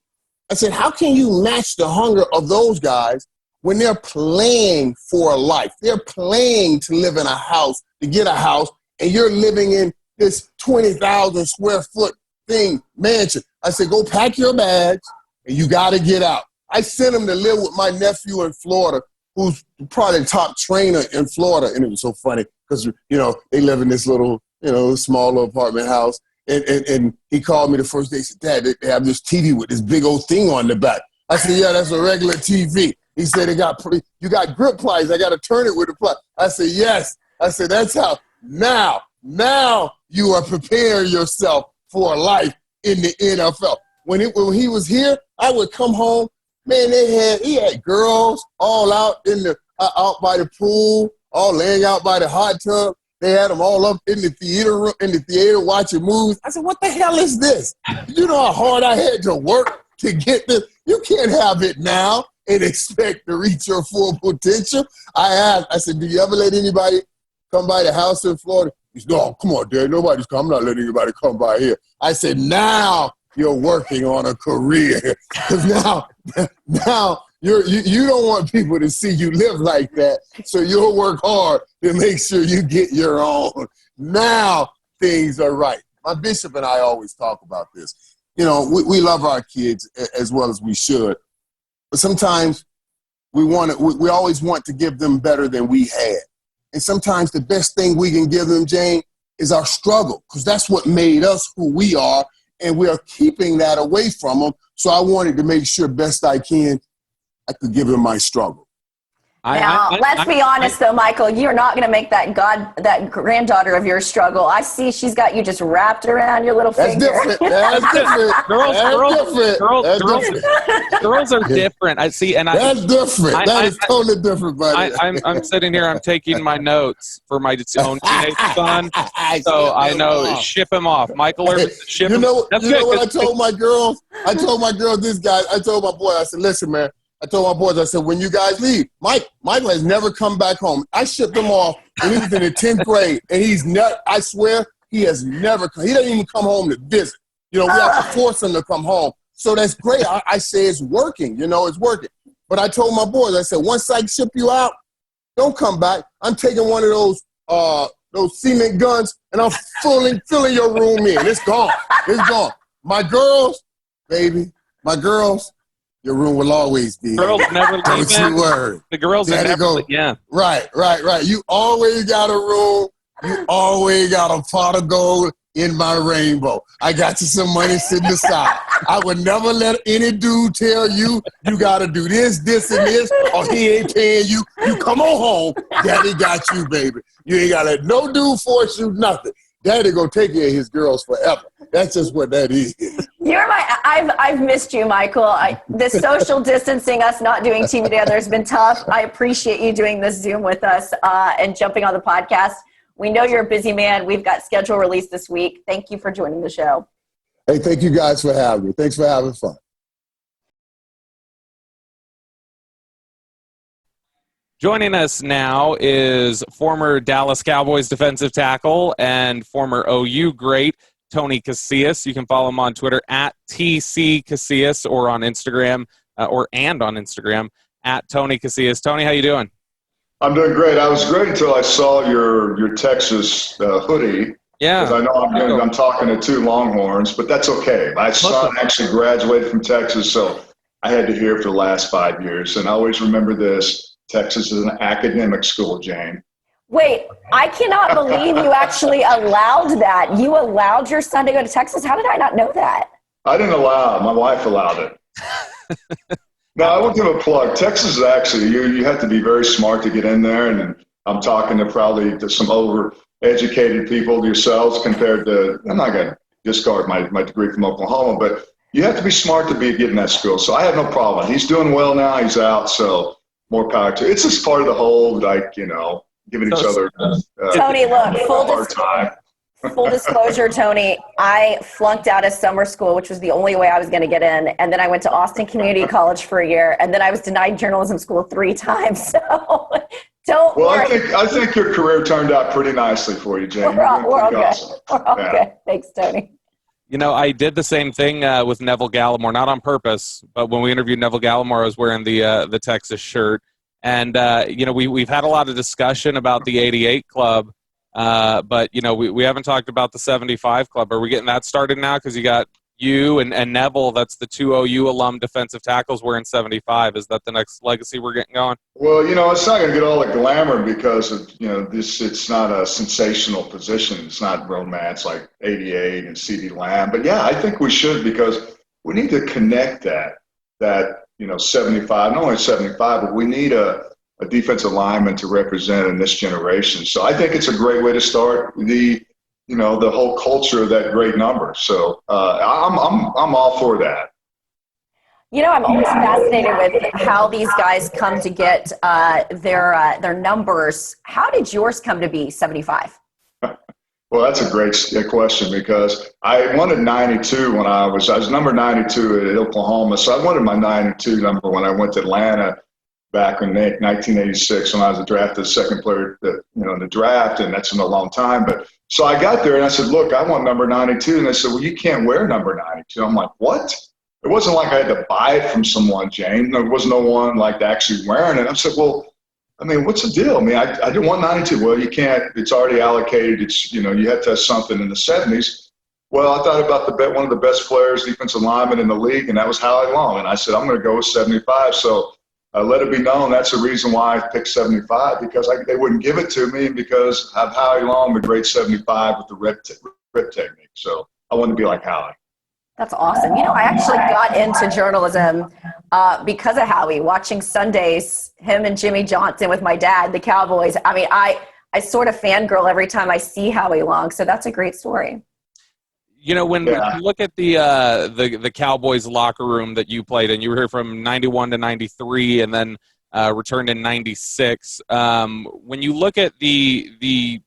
I said, how can you match the hunger of those guys when they're playing for a life? They're playing to live in a house, to get a house, and you're living in this 20,000 square foot thing, mansion. I said, go pack your bags, and you got to get out. I sent him to live with my nephew in Florida, who's probably the top trainer in Florida. And it was so funny because, they live in this little, small little apartment house. And he called me the first day. He said, Dad, they have this TV with this big old thing on the back. I said, yeah, that's a regular TV. He said, you got grip plies. I got to turn it with the ply. I said, yes. I said, that's how. Now you are preparing yourself for life in the NFL. When he was here, I would come home. Man, he had girls all out out by the pool, all laying out by the hot tub. They had them all up in the theater watching movies. I said, what the hell is this? You know how hard I had to work to get this? You can't have it now and expect to reach your full potential. I said, do you ever let anybody come by the house in Florida? He said, no, come on, Dad, nobody's come. I'm not letting anybody come by here. I said, now you're working on a career. Because now you don't want people to see you live like that. So you'll work hard to make sure you get your own. Now things are right. My bishop and I always talk about this. We love our kids as well as we should. But sometimes we always want to give them better than we had. And sometimes the best thing we can give them, Jane, is our struggle, because that's what made us who we are, and we are keeping that away from them. So I wanted to make sure best I can, I could give them my struggle.
Now, let's be honest, though, Michael. You're not going to make that granddaughter of yours struggle. I see she's got you just wrapped around your little finger.
That's different.
Girls are different. I see, and
that's different. That is totally different, buddy.
I'm sitting here. I'm taking my notes for my own teenage son, so I know ship him off. Michael Irvin, ship him.
What I told my girls? I told my girls this guy. I told my boy. I said, listen, man. I told my boys, I said, when you guys leave, Michael has never come back home. I shipped him off when he was in the 10th grade, and I swear, he has never come. He doesn't even come home to visit. We have to force him to come home. So that's great. I say it's working. It's working. But I told my boys, I said, once I ship you out, don't come back. I'm taking one of those cement guns, and I'm filling your room in. It's gone. It's gone. My girls, baby, your room will always be.
Girls never leave.
Don't you worry.
The girls are never. Yeah.
Right. You always got a room. You always got a pot of gold in my rainbow. I got you some money sitting aside. I would never let any dude tell you got to do this, and this, or he ain't paying you. You come on home. Daddy got you, baby. You ain't got to let no dude force you nothing. Daddy gonna take care of his girls forever. That's just what that is.
I've missed you, Michael. This social distancing, us not doing TV together has been tough. I appreciate you doing this Zoom with us and jumping on the podcast. We know you're a busy man. We've got schedule release this week. Thank you for joining the show.
Hey, thank you guys for having me. Thanks for having fun.
Joining us now is former Dallas Cowboys defensive tackle and former OU great Tony Casillas. You can follow him on Twitter at TC Casillas or on Instagram on Instagram at Tony Casillas. Tony, how you doing?
I'm doing great. I was great until I saw your Texas hoodie.
Yeah.
Because I know I'm talking to two Longhorns, but that's okay. My son actually graduated from Texas, so I had to hear it for the last 5 years. And I always remember this. Texas is an academic school, Jane.
Wait, I cannot believe you actually allowed that. You allowed your son to go to Texas? How did I not know that?
I didn't allow it. My wife allowed it. No, I won't give a plug. Texas is actually, you have to be very smart to get in there. And I'm talking to some overeducated people yourselves compared to, I'm not going to discard my degree from Oklahoma, but you have to be smart to be getting that school. So I have no problem. He's doing well now. He's out. So more power to it. It's just part of the whole, giving each other
Tony, look,
full
disclosure, Tony, I flunked out of summer school, which was the only way I was going to get in. And then I went to Austin Community College for a year. And then I was denied journalism school 3 times. So don't worry.
I think your career turned out pretty nicely for you, Jane.
We're all good. We're all good. Thanks, Tony.
I did the same thing with Neville Gallimore, not on purpose, but when we interviewed Neville Gallimore, I was wearing the Texas shirt. And, we've had a lot of discussion about the 88 Club. But, we haven't talked about the 75 club. Are we getting that started now? Because you got you and Neville, that's the two OU alum defensive tackles wearing 75. Is that the next legacy we're getting going?
Well, it's not going to get all the glamour because of, it's not a sensational position. It's not romance like 88 and CD Lamb. But, yeah, I think we should because we need to connect that 75, not only 75, but we need a defensive lineman to represent in this generation. So I think it's a great way to start the whole culture of that great number. So I'm all for that.
I'm always fascinated with how these guys come to get their numbers. How did yours come to be 75?
Well, that's a great question because I wanted 92 when I was number 92 at Oklahoma. So I wanted my 92 number when I went to Atlanta back in 1986 when I was drafted second player in the draft, and that's been a long time. But so I got there and I said, look, I want number 92. And they said, well, you can't wear number 92. I'm like, what? It wasn't like I had to buy it from someone, Jane. There was no one like actually wearing it. I said, well, what's the deal? I didn't want 92. Well, you can't. It's already allocated. It's, you have to have something in the 70s. Well, I thought about one of the best players, defensive lineman in the league, and that was Howie Long. And I said, I'm going to go with 75. So let it be known that's the reason why I picked 75, because they wouldn't give it to me, and because of Howie Long, the great 75 with the rip technique. So I wanted to be like Howie.
That's awesome. I actually got into journalism because of Howie, watching Sundays, him and Jimmy Johnson with my dad, the Cowboys. I sort of fangirl every time I see Howie Long. So that's a great story.
When you look at the Cowboys locker room that you played in, you were here from 91 to 93 and then returned in 96. When you look at the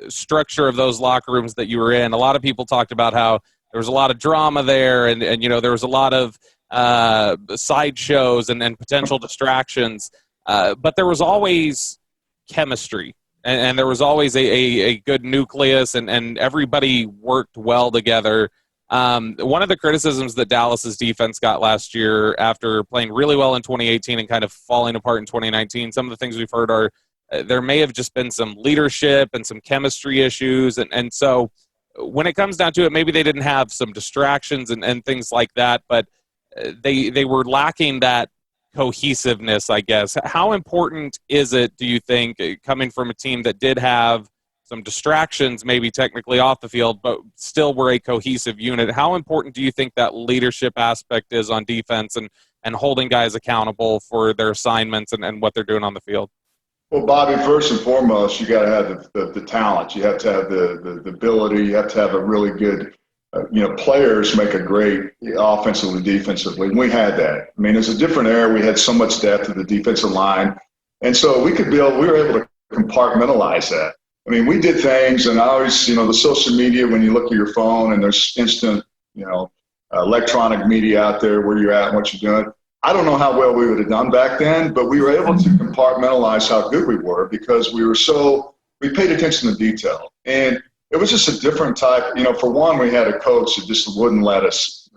structure of those locker rooms that you were in, a lot of people talked about how there was a lot of drama there and there was a lot of sideshows and potential distractions. But there was always chemistry. And there was always a good nucleus, and everybody worked well together. One of the criticisms that Dallas's defense got last year after playing really well in 2018 and kind of falling apart in 2019, some of the things we've heard are there may have just been some leadership and some chemistry issues. And so when it comes down to it, maybe they didn't have some distractions and things like that, but they were lacking that cohesiveness, I guess. How important is it, do you think, coming from a team that did have some distractions, maybe technically off the field, but still were a cohesive unit? How important do you think that leadership aspect is on defense and holding guys accountable for their assignments and what they're doing on the field?
Well, Bobby, first and foremost, you got to have the talent. You have to have the ability. You have to have a really good players make a great offensively, defensively. And we had that. It's a different era. We had so much depth at the defensive line. And so we were able to compartmentalize that. We did things, and I always, the social media, when you look at your phone and there's instant, electronic media out there where you're at and what you're doing. I don't know how well we would have done back then, but we were able to compartmentalize how good we were because we paid attention to detail. And it was just a different type. For one, we had a coach that just wouldn't let us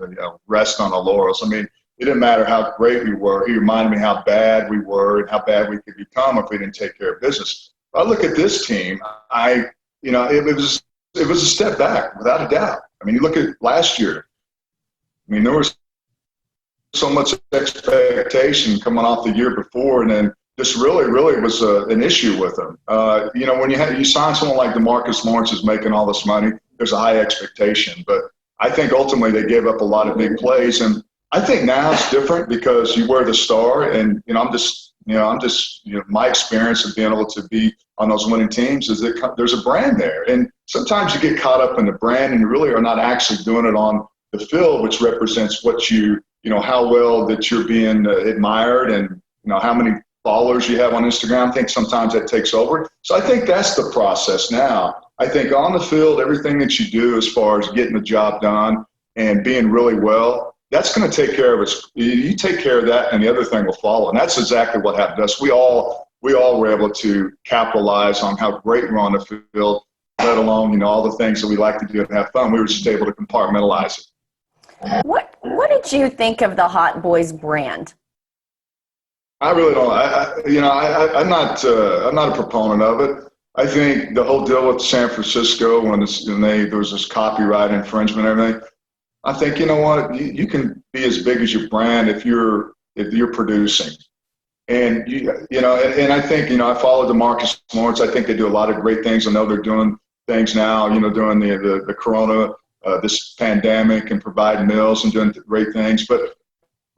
rest on our laurels. It didn't matter how great we were. He reminded me how bad we were and how bad we could become if we didn't take care of business. I look at this team, it was a step back, without a doubt. You look at last year. There was so much expectation coming off the year before, and then this really was an issue with them. When you sign someone like DeMarcus Lawrence who's making all this money, there's a high expectation. But I think ultimately they gave up a lot of big plays, and I think now it's different because you wear the star, and my experience of being able to be on those winning teams is that there's a brand there, and sometimes you get caught up in the brand and you really are not actually doing it on the field, which represents what how well that you're being admired, and how many followers you have on Instagram. I think sometimes that takes over. So I think that's the process now. I think on the field, everything that you do as far as getting the job done and being really well, that's going to take care of it. You take care of that, and the other thing will follow. And that's exactly what happened to us. We all were able to capitalize on how great we're on the field, let alone all the things that we like to do and have fun. We were just able to compartmentalize it.
What did you think of the Hot Boys brand?
I really don't. I'm not a proponent of it. I think the whole deal with San Francisco when there was this copyright infringement and everything, I think, you know what, you can be as big as your brand if you're producing. And, and I think, I follow DeMarcus Lawrence. I think they do a lot of great things. I know they're doing things now, during the corona, this pandemic, and providing meals and doing great things. But,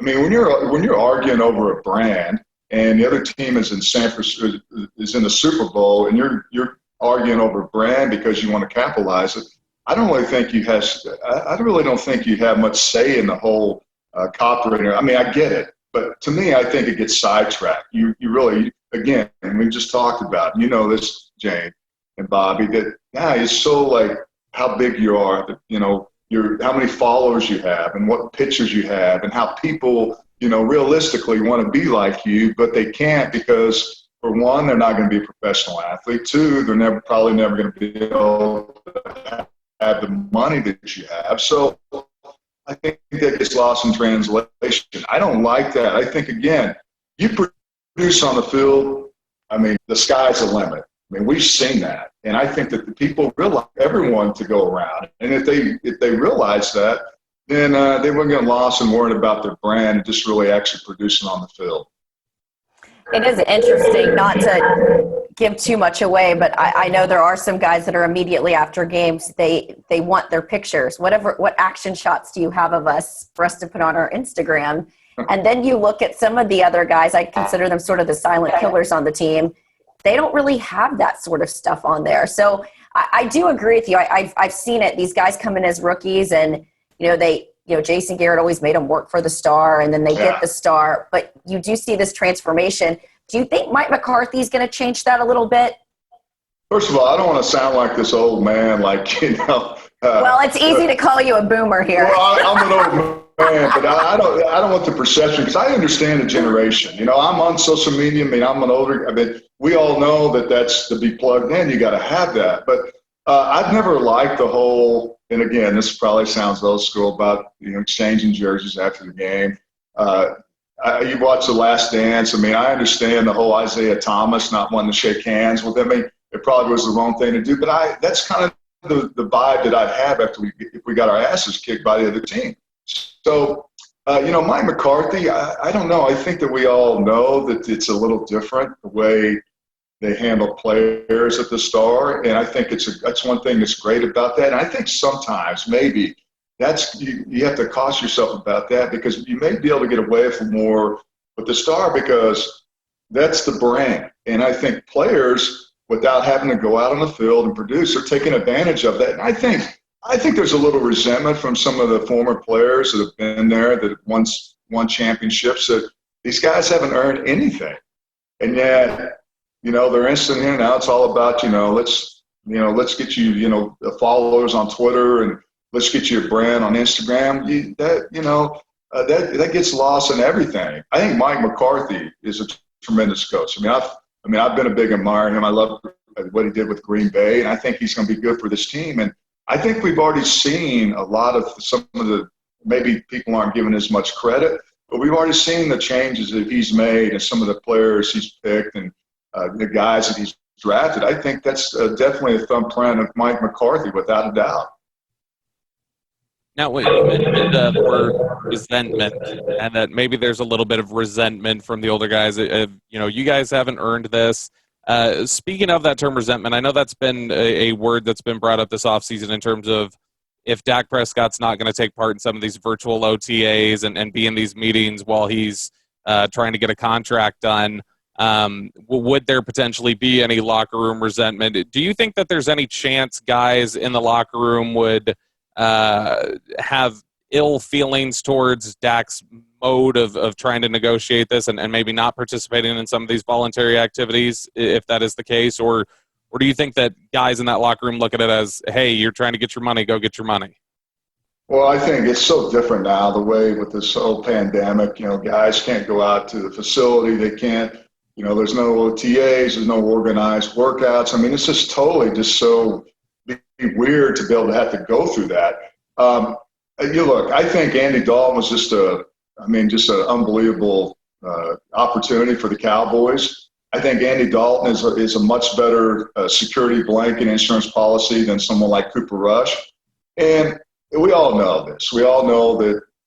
I mean, when you're arguing over a brand and the other team is in San Francisco, is in the Super Bowl, and you're arguing over a brand because you want to capitalize it, I really don't think you have much say in the whole copyright. I mean, I get it. But to me, I think it gets sidetracked. You really, again, and we just talked about, this, Jane and Bobby, that it's so like how big you are, that, how many followers you have and what pictures you have and how people, realistically want to be like you, but they can't because, for one, they're not going to be a professional athlete. Two, they're probably never going to be able to have the money that you have. So I think that gets lost in translation. I don't like that. I think, again, you produce on the field, I mean, the sky's the limit. I mean, we've seen that. And I think that the people realize, everyone to go around. And if they realize that, then they won't get lost and worried about their brand and just really actually producing on the field.
It is interesting, not to give too much away, but I know there are some guys that are immediately after games, they want their pictures. What action shots do you have of us for us to put on our Instagram? And then you look at some of the other guys, I consider them sort of the silent killers on the team. They don't really have that sort of stuff on there. So I do agree with you. I've seen it. These guys come in as rookies and, Jason Garrett always made them work for the star, and then they get the star. But you do see this transformation. Do you think Mike McCarthy is going to change that a little bit?
First of all, I don't want to sound like this old man, well,
it's easy to call you a boomer here.
Well, I'm an old man, but I don't want the perception, because I understand the generation. I'm on social media. I mean, I'm an older. I mean, we all know that's to be plugged in. You got to have that. But I've never liked the whole. And again, this probably sounds old school about exchanging jerseys after the game. You watch The Last Dance. I mean, I understand the whole Isaiah Thomas not wanting to shake hands with him. I mean, it probably was the wrong thing to do. But that's kind of the vibe that I'd have if we got our asses kicked by the other team. So, Mike McCarthy, I don't know. I think that we all know that it's a little different the way they handle players at the Star, and I think that's one thing that's great about that. And I think sometimes maybe you have to cost yourself about that, because you may be able to get away from more with the Star because that's the brand. And I think players, without having to go out on the field and produce, are taking advantage of that. And I think there's a little resentment from some of the former players that have been there, that have once won championships, that these guys haven't earned anything. And yet, they're instant here now. It's all about, let's get you, followers on Twitter, and let's get you a brand on Instagram. That gets lost in everything. I think Mike McCarthy is a tremendous coach. I've been a big admirer of him. I love what he did with Green Bay, and I think he's going to be good for this team. And I think we've already seen a lot of some of the, maybe people aren't giving as much credit, but we've already seen the changes that he's made and some of the players he's picked and the guys that he's drafted. I think that's definitely a thumbprint of Mike McCarthy, without a doubt.
Now, you mentioned the word resentment, and that maybe there's a little bit of resentment from the older guys. You guys haven't earned this. Speaking of that term resentment, I know that's been a word that's been brought up this offseason in terms of if Dak Prescott's not going to take part in some of these virtual OTAs and be in these meetings while he's trying to get a contract done, would there potentially be any locker room resentment? Do you think that there's any chance guys in the locker room would have ill feelings towards Dak's mode of trying to negotiate this and maybe not participating in some of these voluntary activities, if that is the case? Or do you think that guys in that locker room look at it as, hey, you're trying to get your money, go get your money?
Well, I think it's so different now, the way with this whole pandemic, guys can't go out to the facility. They can't, there's no OTAs, there's no organized workouts. I mean, it's just totally just so weird to be able to have to go through that. Look, I think Andy Dalton was just an unbelievable opportunity for the Cowboys. I think Andy Dalton is a much better security blanket insurance policy than someone like Cooper Rush. And we all know this. We all know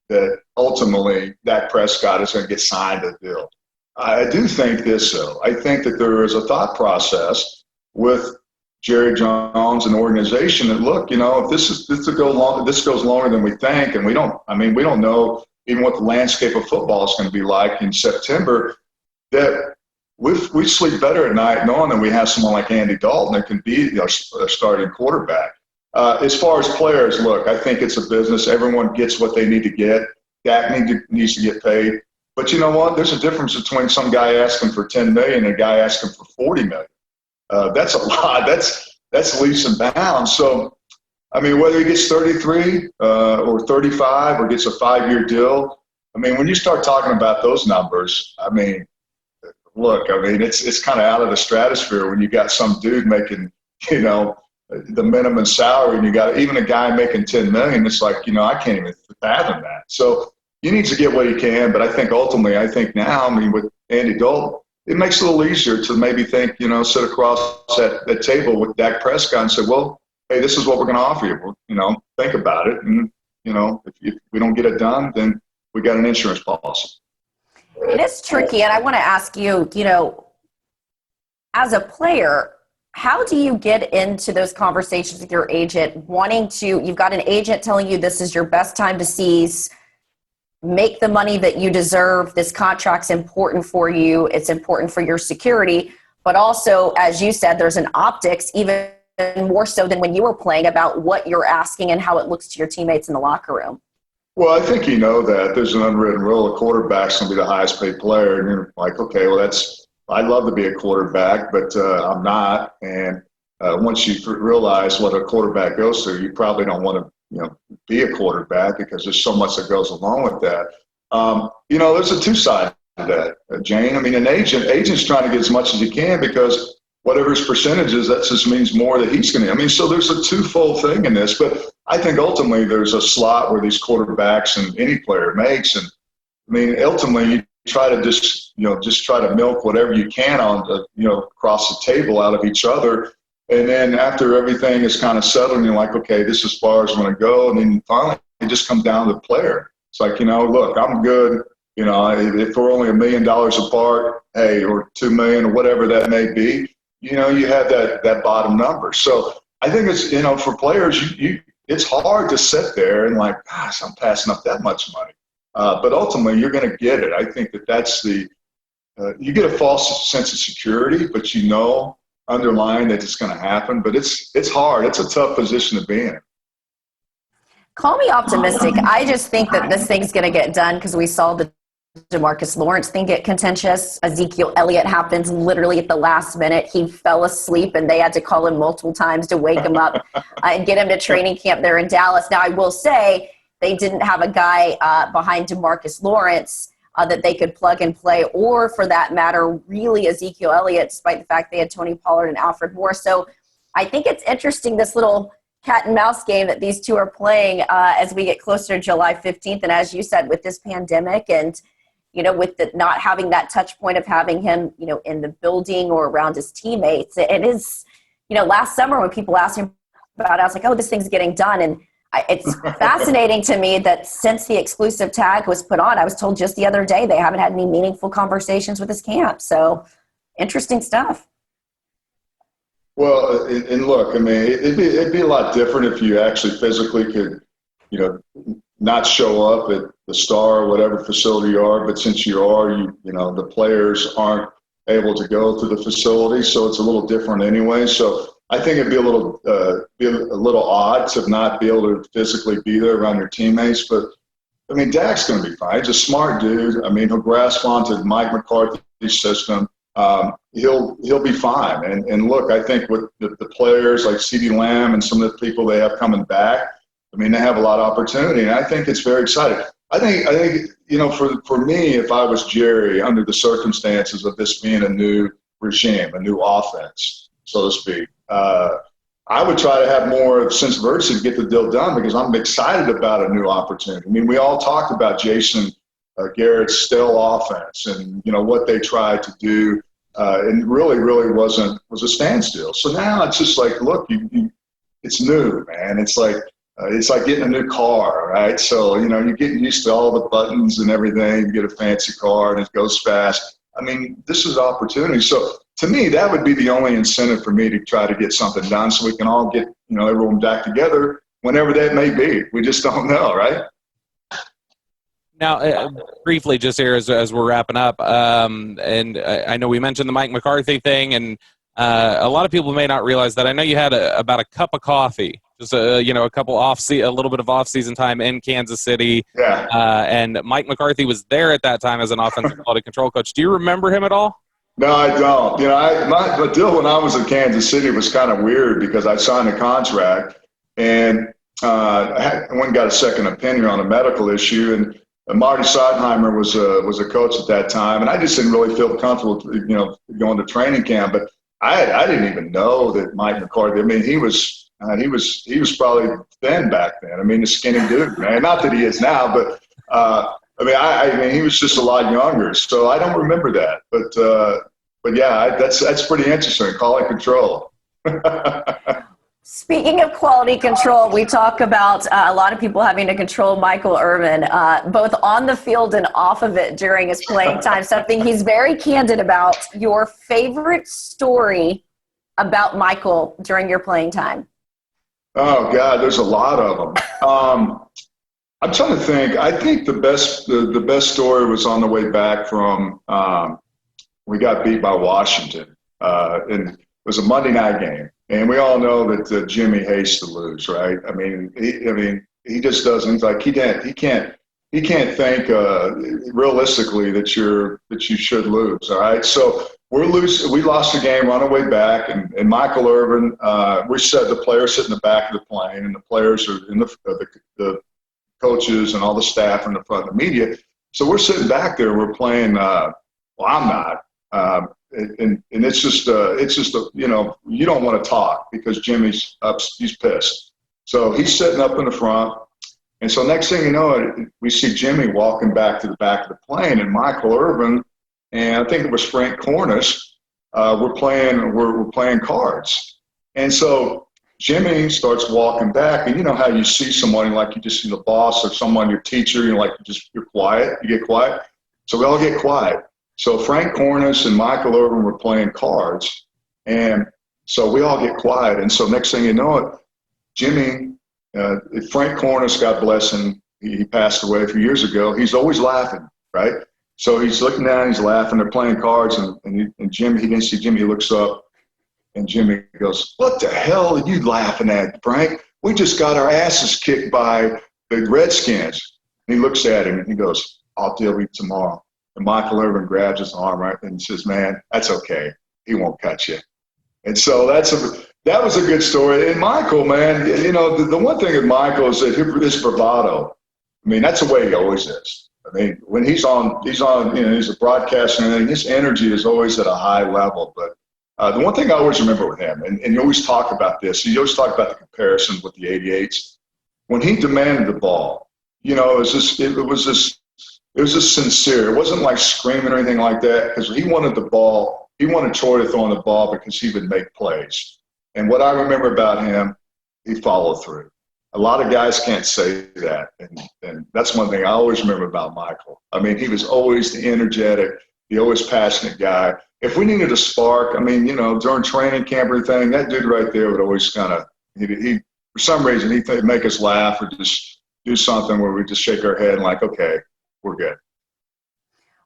that ultimately Dak Prescott is going to get signed a deal. I do think this, though. I think that there is a thought process with Jerry Jones and the organization that, look, if this goes longer than we think, and we don't know even what the landscape of football is going to be like in September, that we sleep better at night knowing that we have someone like Andy Dalton that can be our starting quarterback. As far as players, look, I think it's a business. Everyone gets what they need to get. Dak needs to get paid. But you know what? There's a difference between some guy asking for $10 million and a guy asking for $40 million. That's a lot. That's leaps and bounds. So, I mean, whether he gets 33 or 35 or gets a 5-year deal, I mean, when you start talking about those numbers, I mean, look, I mean, it's kind of out of the stratosphere when you got some dude making, the minimum salary, and you got even a guy making $10 million. It's like, I can't even fathom that. So he needs to get what he can. But I think ultimately, now, I mean, with Andy Dalton, it makes it a little easier to maybe think, sit across that table with Dak Prescott and say, well, hey, this is what we're going to offer you. Well, think about it. And, if we don't get it done, then we got an insurance policy.
It is tricky. And I want to ask you, as a player, how do you get into those conversations with your agent you've got an agent telling you this is your best time to seize, make the money that you deserve, this contract's important for you, it's important for your security, but also, as you said, there's an optics, even more so than when you were playing, about what you're asking and how it looks to your teammates in the locker room.
Well, I think that there's an unwritten rule. A quarterback's going to be the highest paid player, and you're like, okay, well, I'd love to be a quarterback, but I'm not. And once you realize what a quarterback goes through, you probably don't want to, be a quarterback because there's so much that goes along with that. There's a two sides to that, Jane. I mean, an agent's trying to get as much as he can because whatever his percentage is, that just means more that he's going to. I mean, so there's a twofold thing in this. But I think ultimately there's a slot where these quarterbacks and any player makes. And I mean, ultimately you try to just try to milk whatever you can across the table out of each other. And then after everything is kind of settled, you're like, okay, this is as far as I'm going to go. And then finally it just comes down to the player. It's like, look, I'm good. If we're only $1 million apart, hey, or $2 million or whatever that may be, you have that bottom number. So I think it's, for players, it's hard to sit there and like, gosh, I'm passing up that much money. But ultimately, you're going to get it. I think that's you get a false sense of security, but underlying that it's going to happen. But it's hard. It's a tough position to be in.
Call me optimistic. I just think that this thing's going to get done because we saw the DeMarcus Lawrence thing get contentious. Ezekiel Elliott happens literally at the last minute. He fell asleep and they had to call him multiple times to wake him up and get him to training camp there in Dallas. Now, I will say they didn't have a guy behind DeMarcus Lawrence that they could plug and play, or for that matter, really Ezekiel Elliott, despite the fact they had Tony Pollard and Alfred Morris. So I think it's interesting, this little cat and mouse game that these two are playing as we get closer to July 15th. And as you said, with this pandemic and, with the not having that touch point of having him, in the building or around his teammates, it is, last summer when people asked him about it, I was like, oh, this thing's getting done. And it's fascinating to me that since the exclusive tag was put on, I was told just the other day they haven't had any meaningful conversations with his camp. So interesting stuff.
Well, and look, I mean, it'd be a lot different if you actually physically could, not show up at the Star or whatever facility you are. But since you are, the players aren't able to go to the facility, so it's a little different anyway. So I think it'd be a little odd to not be able to physically be there around your teammates. But I mean, Dak's going to be fine. He's a smart dude. I mean, he'll grasp onto Mike McCarthy's system. He'll be fine. And look, I think with the players like CeeDee Lamb and some of the people they have coming back, I mean, they have a lot of opportunity, and I think it's very exciting. I think for me, if I was Jerry, under the circumstances of this being a new regime, a new offense, so to speak, I would try to have more sense of urgency to get the deal done because I'm excited about a new opportunity. I mean, we all talked about Jason Garrett's stale offense and, what they tried to do and really was a standstill. So now it's just like, look, it's new, man. It's like getting a new car, right? So, you're getting used to all the buttons and everything. You get a fancy car and it goes fast. I mean, this is opportunity. So to me, that would be the only incentive for me to try to get something done so we can all get, everyone back together whenever that may be. We just don't know, right?
Now, briefly, just here as we're wrapping up, and I know we mentioned the Mike McCarthy thing, and a lot of people may not realize that. I know you had about a cup of coffee, just a little bit of off-season time in Kansas City.
Yeah.
And Mike McCarthy was there at that time as an offensive quality control coach. Do you remember him at all?
No, I don't. My deal when I was in Kansas City was kind of weird because I signed a contract and I went and got a second opinion on a medical issue, and Marty Schottenheimer was a coach at that time, and I just didn't really feel comfortable, going to training camp. But I didn't even know that Mike McCarthy. I mean, he was probably thin back then. I mean, a skinny dude, man. Not that he is now, but I mean, he was just a lot younger, so I don't remember that. But yeah, that's pretty interesting. Quality control.
Speaking of quality control, we talk about a lot of people having to control Michael Irvin, both on the field and off of it during his playing time, something he's very candid about. Your favorite story about Michael during your playing time? Oh,
God, there's a lot of them. I'm trying to think. I think the best story was on the way back from we got beat by Washington, and it was a Monday night game. And we all know that Jimmy hates to lose, right? I mean, he just doesn't. He's like he can't think realistically that you should lose. All right, so we lost the game on our way back, and Michael Irvin. The players sit in the back of the plane, and the players are in the coaches and all the staff are in the front of the media. So we're sitting back there. We're playing. Well, I'm not. And it's just you don't want to talk because Jimmy's up, he's pissed. So he's sitting up in the front, and so next thing you know, we see Jimmy walking back to the back of the plane, and Michael Irvin, and I think it was Frank Cornish, we're playing cards, and so Jimmy starts walking back, and you know how you see someone like you just see the boss or someone, your teacher, you're quiet, you get quiet. So we all get quiet. So Frank Cornish and Michael Irvin were playing cards, and so we all get quiet. And so next thing you know it, Jimmy, Frank Cornish, God bless him, he passed away a few years ago. He's always laughing, right? So he's looking down, he's laughing. They're playing cards, and Jimmy, he didn't see Jimmy. He looks up, and Jimmy goes, "What the hell are you laughing at, Frank? We just got our asses kicked by the Redskins." And he looks at him and he goes, "I'll deal with you tomorrow." And Michael Irvin grabs his arm right and says, "Man, that's okay. He won't cut you." And so that was a good story. And Michael, man, the one thing with Michael is that his bravado. I mean, that's the way he always is. I mean, when he's on, he's a broadcaster and everything, his energy is always at a high level. But the one thing I always remember with him, and you always talk about this, you always talk about the comparison with the 88s. When he demanded the ball, it was just sincere. It wasn't like screaming or anything like that, because he wanted the ball. He wanted Troy to throw on the ball because he would make plays. And what I remember about him, he followed through. A lot of guys can't say that. And that's one thing I always remember about Michael. I mean, he was always the energetic, the always passionate guy. If we needed a spark, I mean, during training camp or anything, that dude right there would always kind of, he for some reason, he'd make us laugh or just do something where we just shake our head and like, okay, we're good.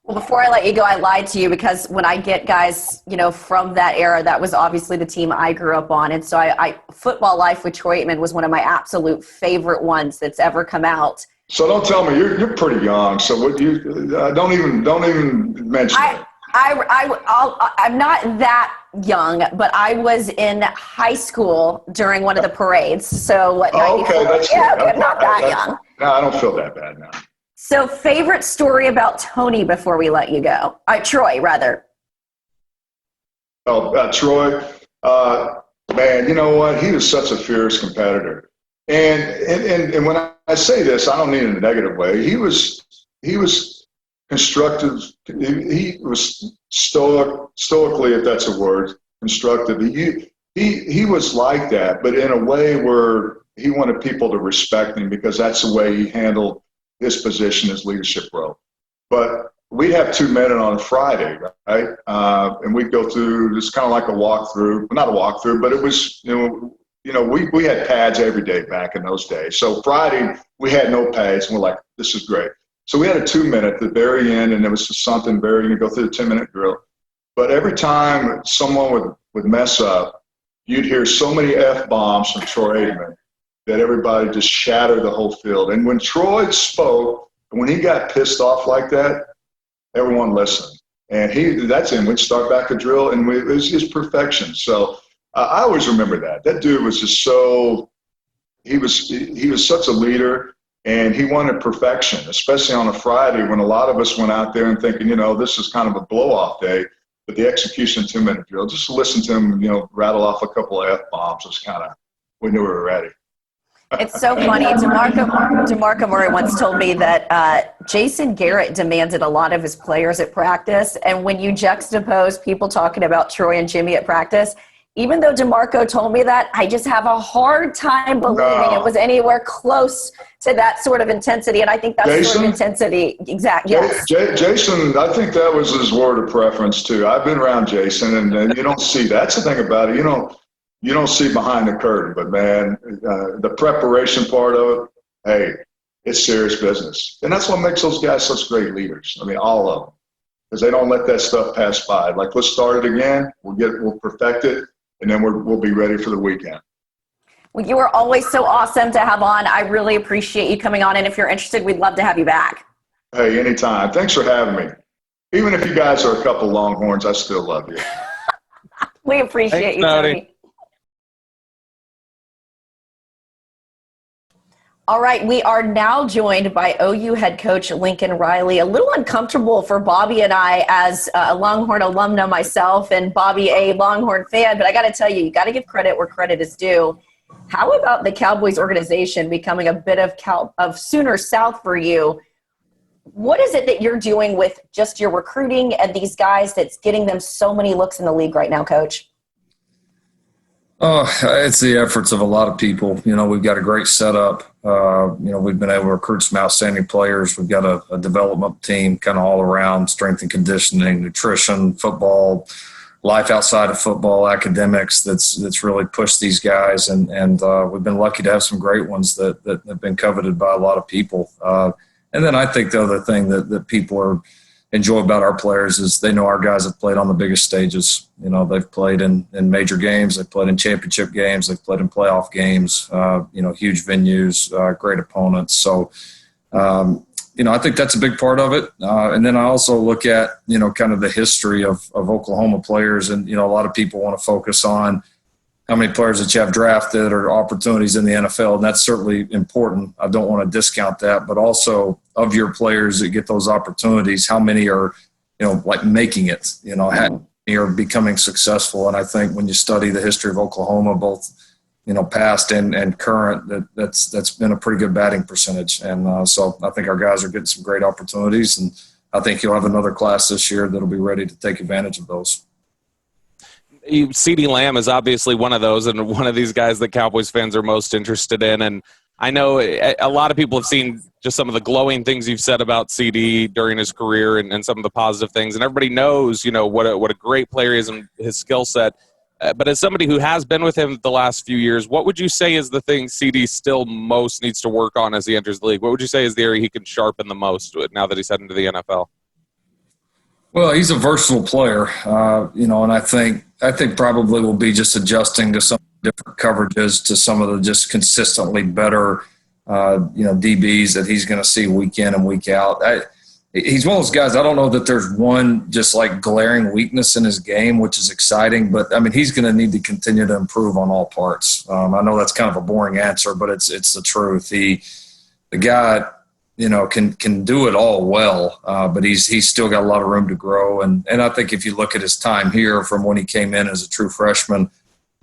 Well, before I let you go, I lied to you because when I get guys, from that era, that was obviously the team I grew up on. And so I Football Life with Troy Aikman was one of my absolute favorite ones that's ever come out.
So don't tell me you're pretty young. So what don't even mention it.
I'm not that young, but I was in high school during one of the parades. So what?
Oh, okay, that's good.
Yeah, I'm not that young.
No, I don't feel that bad now.
So favorite story about Tony before we let you go? Troy, rather.
Oh, Troy, man, you know what? He was such a fierce competitor. And when I say this, I don't mean it in a negative way. He was constructive. He was stoically, if that's a word, constructive. He was like that, but in a way where he wanted people to respect him because that's the way he handled his position, his leadership role. But we'd have 2 minutes on a Friday, right? And we'd go through, it's kind of like a walkthrough, not a walkthrough, but it was, we had pads every day back in those days. So Friday, we had no pads, and we're like, this is great. So we had a 2 minute at the very end, and it was just something you go through the 10-minute drill. But every time someone would mess up, you'd hear so many F-bombs from Troy Aikman that everybody just shattered the whole field. And when Troy spoke, when he got pissed off like that, everyone listened. And we'd start back a drill, and it was his perfection. So I always remember that. That dude was just he was such a leader, and he wanted perfection, especially on a Friday when a lot of us went out there and thinking, this is kind of a blow-off day. But the execution 2-minute drill, just to listen to him, rattle off a couple of F-bombs was we knew we were ready.
It's so funny. DeMarco Murray once told me that Jason Garrett demanded a lot of his players at practice. And when you juxtapose people talking about Troy and Jimmy at practice, even though DeMarco told me that, I just have a hard time believing it was anywhere close to that sort of intensity. And I think that's sort of intensity. Exactly. Yes.
Jason, I think that was his word of preference too. I've been around Jason, and you don't see that's the thing about it. You don't see behind the curtain, but man, the preparation part of it, hey, it's serious business. And that's what makes those guys such great leaders. I mean, all of them, because they don't let that stuff pass by. Like, let's start it again. We'll perfect it, and then we'll be ready for the weekend.
Well, you are always so awesome to have on. I really appreciate you coming on. And if you're interested, we'd love to have you back.
Hey, anytime. Thanks for having me. Even if you guys are a couple Longhorns, I still love you.
We appreciate you, Tony. All right, we are now joined by OU head coach Lincoln Riley. A little uncomfortable for Bobby and I as a Longhorn alumna myself, and Bobby a Longhorn fan, but I got to tell you got to give credit where credit is due. How about the Cowboys organization becoming a bit of Sooner South for you? What is it that you're doing with just your recruiting and these guys that's getting them so many looks in the league right now, Coach?
Oh, it's the efforts of a lot of people. We've got a great setup. We've been able to recruit some outstanding players. We've got a development team kind of all around, strength and conditioning, nutrition, football, life outside of football, academics that's really pushed these guys. And we've been lucky to have some great ones that have been coveted by a lot of people. And then I think the other thing that people enjoy about our players is they know our guys have played on the biggest stages. They've played in major games, they've played in championship games, they've played in playoff games, huge venues, great opponents. So, I think that's a big part of it. And then I also look at, kind of the history of Oklahoma players. And, a lot of people want to focus on how many players that you have drafted or opportunities in the NFL, and that's certainly important. I don't want to discount that, but also of your players that get those opportunities, how many are, making it, how many are becoming successful. And I think when you study the history of Oklahoma, both, past and current, that's been a pretty good batting percentage. And so I think our guys are getting some great opportunities, and I think you'll have another class this year that'll be ready to take advantage of those.
CeeDee Lamb is obviously one of those, and one of these guys that Cowboys fans are most interested in. And I know a lot of people have seen just some of the glowing things you've said about CeeDee during his career and some of the positive things. And everybody knows, what a great player he is and his skill set. But as somebody who has been with him the last few years, what would you say is the thing CeeDee still most needs to work on as he enters the league? What would you say is the area he can sharpen the most now that he's heading to the NFL?
Well, he's a versatile player, and I think probably will be just adjusting to some different coverages, to some of the just consistently better, DBs that he's going to see week in and week out. He's one of those guys, I don't know that there's one just like glaring weakness in his game, which is exciting, but I mean, he's going to need to continue to improve on all parts. I know that's kind of a boring answer, but it's the truth. The guy, can do it all well, but he's still got a lot of room to grow. And I think if you look at his time here from when he came in as a true freshman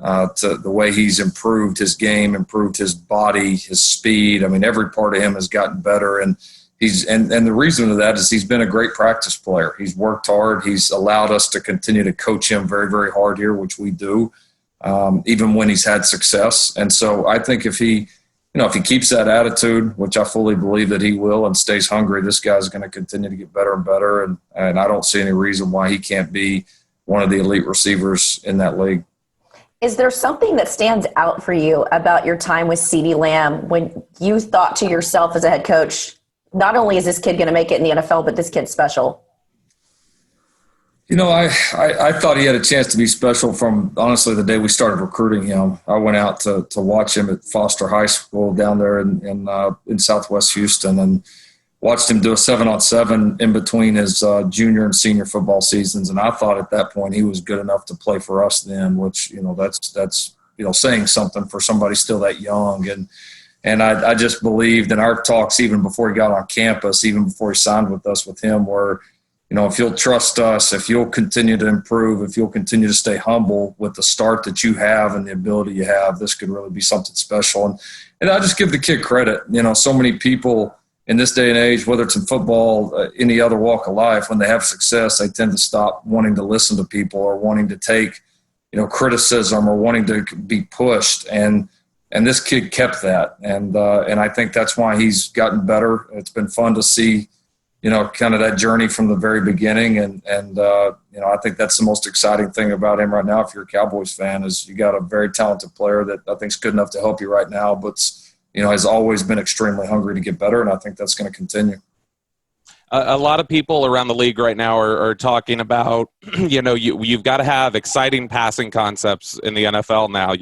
to the way he's improved his game, improved his body, his speed, I mean, every part of him has gotten better. And and the reason of that is he's been a great practice player. He's worked hard. He's allowed us to continue to coach him very, very hard here, which we do, even when he's had success. And so I think if he keeps that attitude, which I fully believe that he will, and stays hungry, this guy's going to continue to get better and better. And I don't see any reason why he can't be one of the elite receivers in that league.
Is there something that stands out for you about your time with CeeDee Lamb when you thought to yourself as a head coach, not only is this kid going to make it in the NFL, but this kid's special?
I thought he had a chance to be special from, honestly, the day we started recruiting him. I went out to watch him at Foster High School down there in Southwest Houston and watched him do a 7-on-7 in between his junior and senior football seasons. And I thought at that point he was good enough to play for us then, which, that's saying something for somebody still that young. And I just believed in our talks even before he got on campus, even before he signed with us with him, where if you'll trust us, if you'll continue to improve, if you'll continue to stay humble with the start that you have and the ability you have, this could really be something special. And I just give the kid credit. So many people in this day and age, whether it's in football, any other walk of life, when they have success, they tend to stop wanting to listen to people or wanting to take, criticism or wanting to be pushed. And this kid kept that. And I think that's why he's gotten better. It's been fun to see, kind of that journey from the very beginning. And I think that's the most exciting thing about him right now. If you're a Cowboys fan, is you got a very talented player that I think is good enough to help you right now, but has always been extremely hungry to get better. And I think that's going to continue.
A lot of people around the league right now are talking about, you've got to have exciting passing concepts in the NFL now,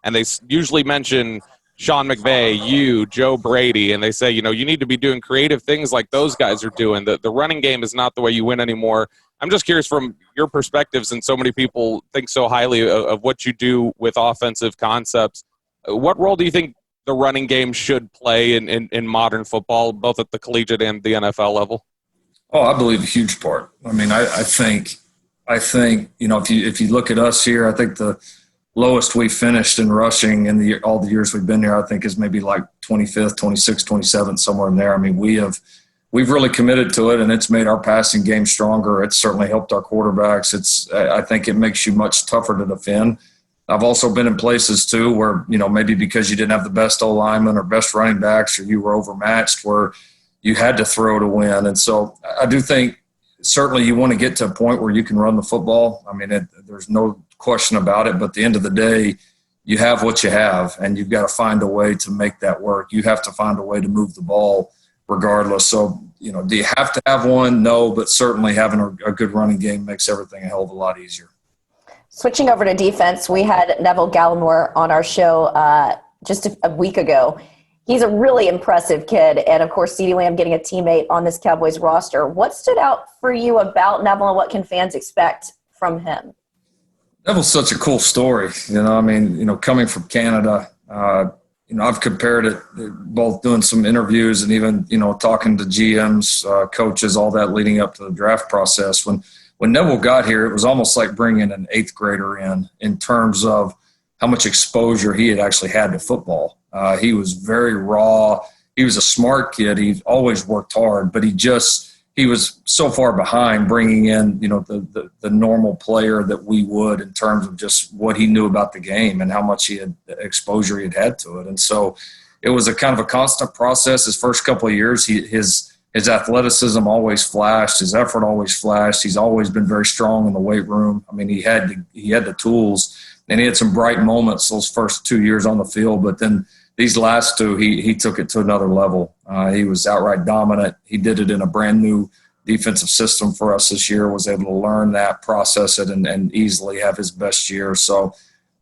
and they usually mention Sean McVay, Joe Brady, and they say, you need to be doing creative things like those guys are doing. The running game is not the way you win anymore. I'm just curious from your perspective, since so many people think so highly of what you do with offensive concepts, what role do you think the running game should play in modern football, both at the collegiate and the NFL level?
Oh, I believe a huge part. I mean, I think, if you look at us here, I think the lowest we finished in rushing in all the years we've been here, I think is maybe like 25th, 26th, 27th, somewhere in there. I mean, we've really committed to it, and it's made our passing game stronger. It's certainly helped our quarterbacks. I think it makes you much tougher to defend. I've also been in places too where, maybe because you didn't have the best O-lineman or best running backs, or you were overmatched, where you had to throw to win. And so I do think certainly you want to get to a point where you can run the football. I mean, there's no question about it. But at the end of the day, you have what you have, and you've got to find a way to make that work. You have to find a way to move the ball regardless. So, do you have to have one? No, but certainly having a good running game makes everything a hell of a lot easier.
Switching over to defense, we had Neville Gallimore on our show just a week ago. He's a really impressive kid. And, of course, CeeDee Lamb getting a teammate on this Cowboys roster. What stood out for you about Neville, and what can fans expect from him?
Neville's such a cool story. Coming from Canada, I've compared it, both doing some interviews and even, talking to GMs, coaches, all that leading up to the draft process. When Neville got here, it was almost like bringing an eighth grader in terms of how much exposure he had actually had to football. He was very raw. He was a smart kid. He always worked hard, but he was so far behind bringing in, the normal player that we would in terms of just what he knew about the game and how much exposure he had to it. And so it was a kind of a constant process. His first couple of years, his athleticism always flashed. His effort always flashed. He's always been very strong in the weight room. I mean, he had the tools, and he had some bright moments those first 2 years on the field. But then these last two, he took it to another level. He was outright dominant. He did it in a brand new defensive system for us this year, was able to learn that, process it, and easily have his best year. So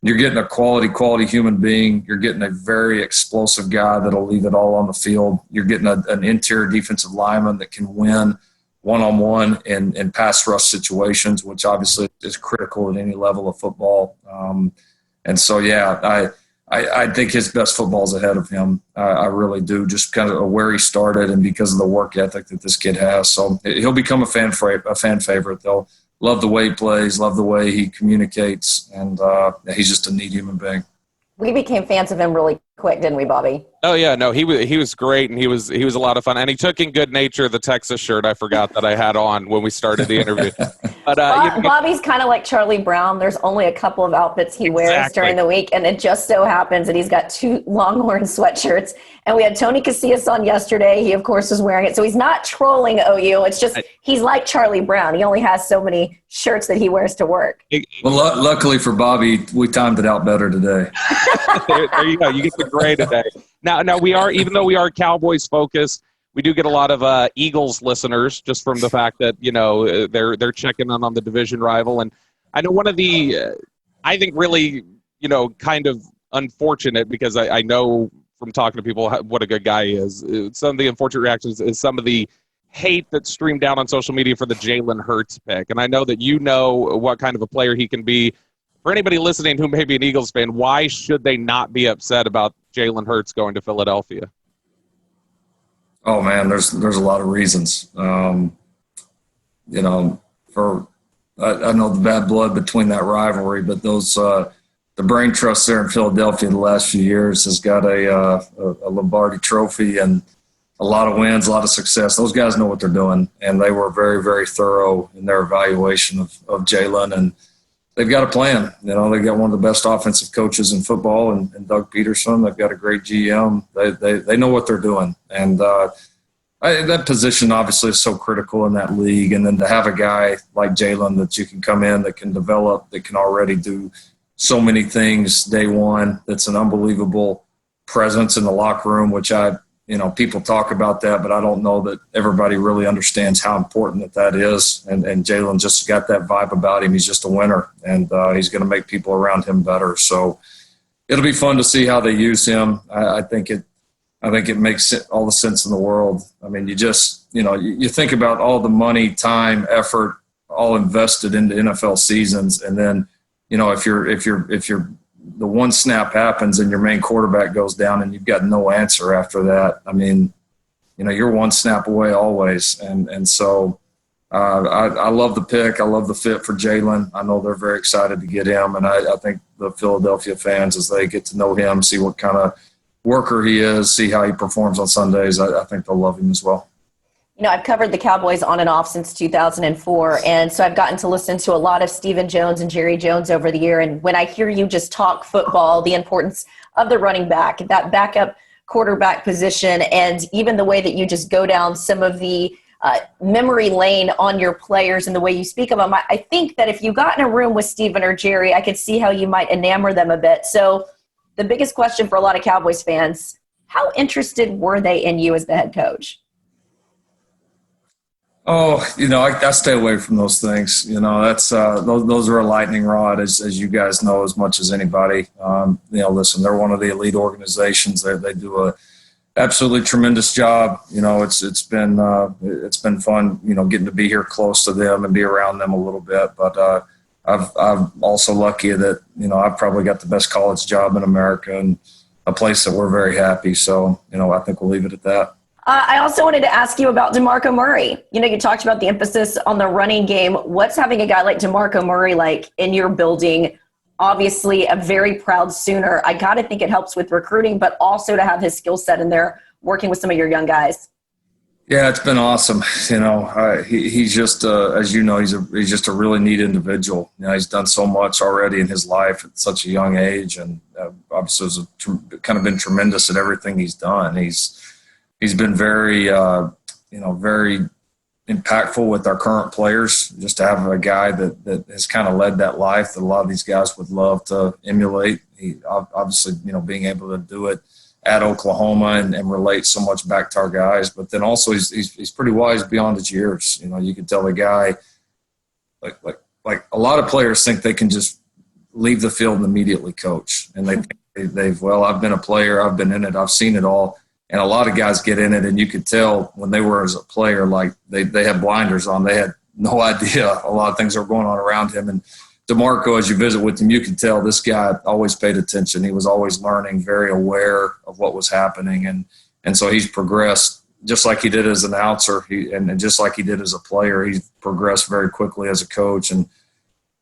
you're getting a quality human being. You're getting a very explosive guy that'll leave it all on the field. You're getting an interior defensive lineman that can win one-on-one in pass rush situations, which obviously is critical at any level of football. And so, yeah, I think his best football is ahead of him. I really do, just kind of where he started and because of the work ethic that this kid has. So he'll become a fan favorite. They'll love the way he plays, love the way he communicates, and he's just a neat human being.
We became fans of him really quick, didn't we, Bobby?
Oh yeah, no, he was great, and he was a lot of fun, and he took in good nature the Texas shirt I forgot that I had on when we started the interview. But
Bobby's kind of like Charlie Brown. There's only a couple of outfits he wears during the week, and it just so happens that he's got 2 Longhorn sweatshirts. And we had Tony Casillas on yesterday. He, of course, was wearing it. So he's not trolling OU. It's just he's like Charlie Brown. He only has so many shirts that he wears to work.
Well, luckily for Bobby, we timed it out better today.
there you go. You get the gray today. Now we are, even though we are Cowboys focused, we do get a lot of Eagles listeners just from the fact that, they're checking in on the division rival. And I know one of the, I think really, kind of unfortunate, because I know from talking to people what a good guy he is. Some of the unfortunate reactions is some of the hate that streamed down on social media for the Jalen Hurts pick. And I know that you know what kind of a player he can be. For anybody listening who may be an Eagles fan, why should they not be upset about Jalen Hurts going to Philadelphia?
Oh man, there's a lot of reasons. I know the bad blood between that rivalry, but those the brain trust there in Philadelphia the last few years has got a Lombardi trophy and a lot of wins, a lot of success. Those guys know what they're doing, and they were very, very thorough in their evaluation of Jalen, and they've got a plan. They've got one of the best offensive coaches in football, and Doug Peterson. They've got a great GM. They know what they're doing, and that position obviously is so critical in that league. And then to have a guy like Jalen that you can come in, that can develop, that can already do so many things day one. That's an unbelievable presence in the locker room, which people talk about that, but I don't know that everybody really understands how important that is. And Jalen just got that vibe about him. He's just a winner, and he's going to make people around him better. So it'll be fun to see how they use him. I think it makes all the sense in the world. I mean, you just, you think about all the money, time, effort, all invested into NFL seasons. And then, if the one snap happens and your main quarterback goes down and you've got no answer after that, I mean, you're one snap away always. And so I love the pick. I love the fit for Jalen. I know they're very excited to get him. And I think the Philadelphia fans, as they get to know him, see what kind of worker he is, see how he performs on Sundays, I think they'll love him as well.
I've covered the Cowboys on and off since 2004, and so I've gotten to listen to a lot of Stephen Jones and Jerry Jones over the year, and when I hear you just talk football, the importance of the running back, that backup quarterback position, and even the way that you just go down some of the memory lane on your players and the way you speak of them, I think that if you got in a room with Stephen or Jerry, I could see how you might enamor them a bit. So the biggest question for a lot of Cowboys fans, how interested were they in you as the head coach?
Oh, I stay away from those things. That's those are a lightning rod, as you guys know as much as anybody. Listen, they're one of the elite organizations. They do a absolutely tremendous job. It's been fun. Getting to be here close to them and be around them a little bit. But I'm also lucky that I've probably got the best college job in America and a place that we're very happy. So I think we'll leave it at that.
I also wanted to ask you about DeMarco Murray. You talked about the emphasis on the running game. What's having a guy like DeMarco Murray like in your building? Obviously, a very proud Sooner. I got to think it helps with recruiting, but also to have his skill set in there working with some of your young guys.
Yeah, it's been awesome. He's just, as you know, he's just a really neat individual. He's done so much already in his life at such a young age, and obviously has kind of been tremendous at everything he's done. He's been very, very impactful with our current players. Just to have a guy that has kind of led that life that a lot of these guys would love to emulate. He obviously, being able to do it at Oklahoma and relate so much back to our guys. But then also he's pretty wise beyond his years. You can tell the guy, like a lot of players think they can just leave the field and immediately coach. And I've been a player, I've been in it, I've seen it all. And a lot of guys get in it, and you could tell when they were as a player, like they had blinders on. They had no idea a lot of things are going on around him. And DeMarco, as you visit with him, you could tell this guy always paid attention. He was always learning, very aware of what was happening. And so he's progressed just like he did as an announcer and just like he did as a player. He's progressed very quickly as a coach. And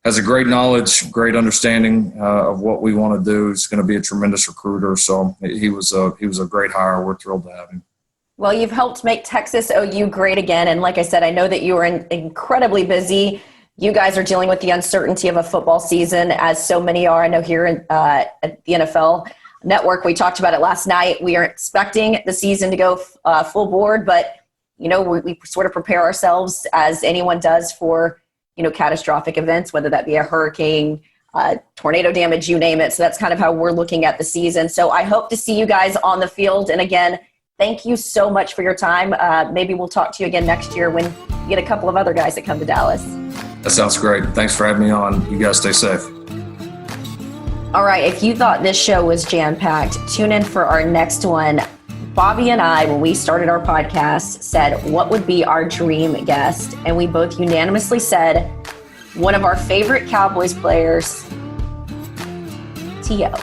has a great knowledge, great understanding of what we want to do. He's going to be a tremendous recruiter. So he was a great hire. We're thrilled to have him.
Well, you've helped make Texas OU great again. And like I said, I know that you are incredibly busy. You guys are dealing with the uncertainty of a football season, as so many are. I know here at the NFL Network, we talked about it last night. We are expecting the season to go full board, but, we sort of prepare ourselves as anyone does for, catastrophic events, whether that be a hurricane, tornado damage, you name it. So that's kind of how we're looking at the season. So I hope to see you guys on the field. And again, thank you so much for your time. Maybe we'll talk to you again next year when you get a couple of other guys that come to Dallas.
That sounds great. Thanks for having me on. You guys stay safe.
All right. If you thought this show was jam-packed, tune in for our next one. Bobby and I, when we started our podcast, said what would be our dream guest. And we both unanimously said one of our favorite Cowboys players, T.O.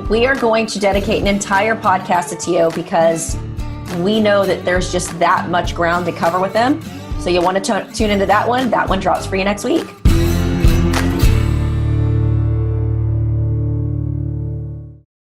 We are going to dedicate an entire podcast to T.O. because we know that there's just that much ground to cover with him. So you'll want to tune into that one. That one drops for you next week.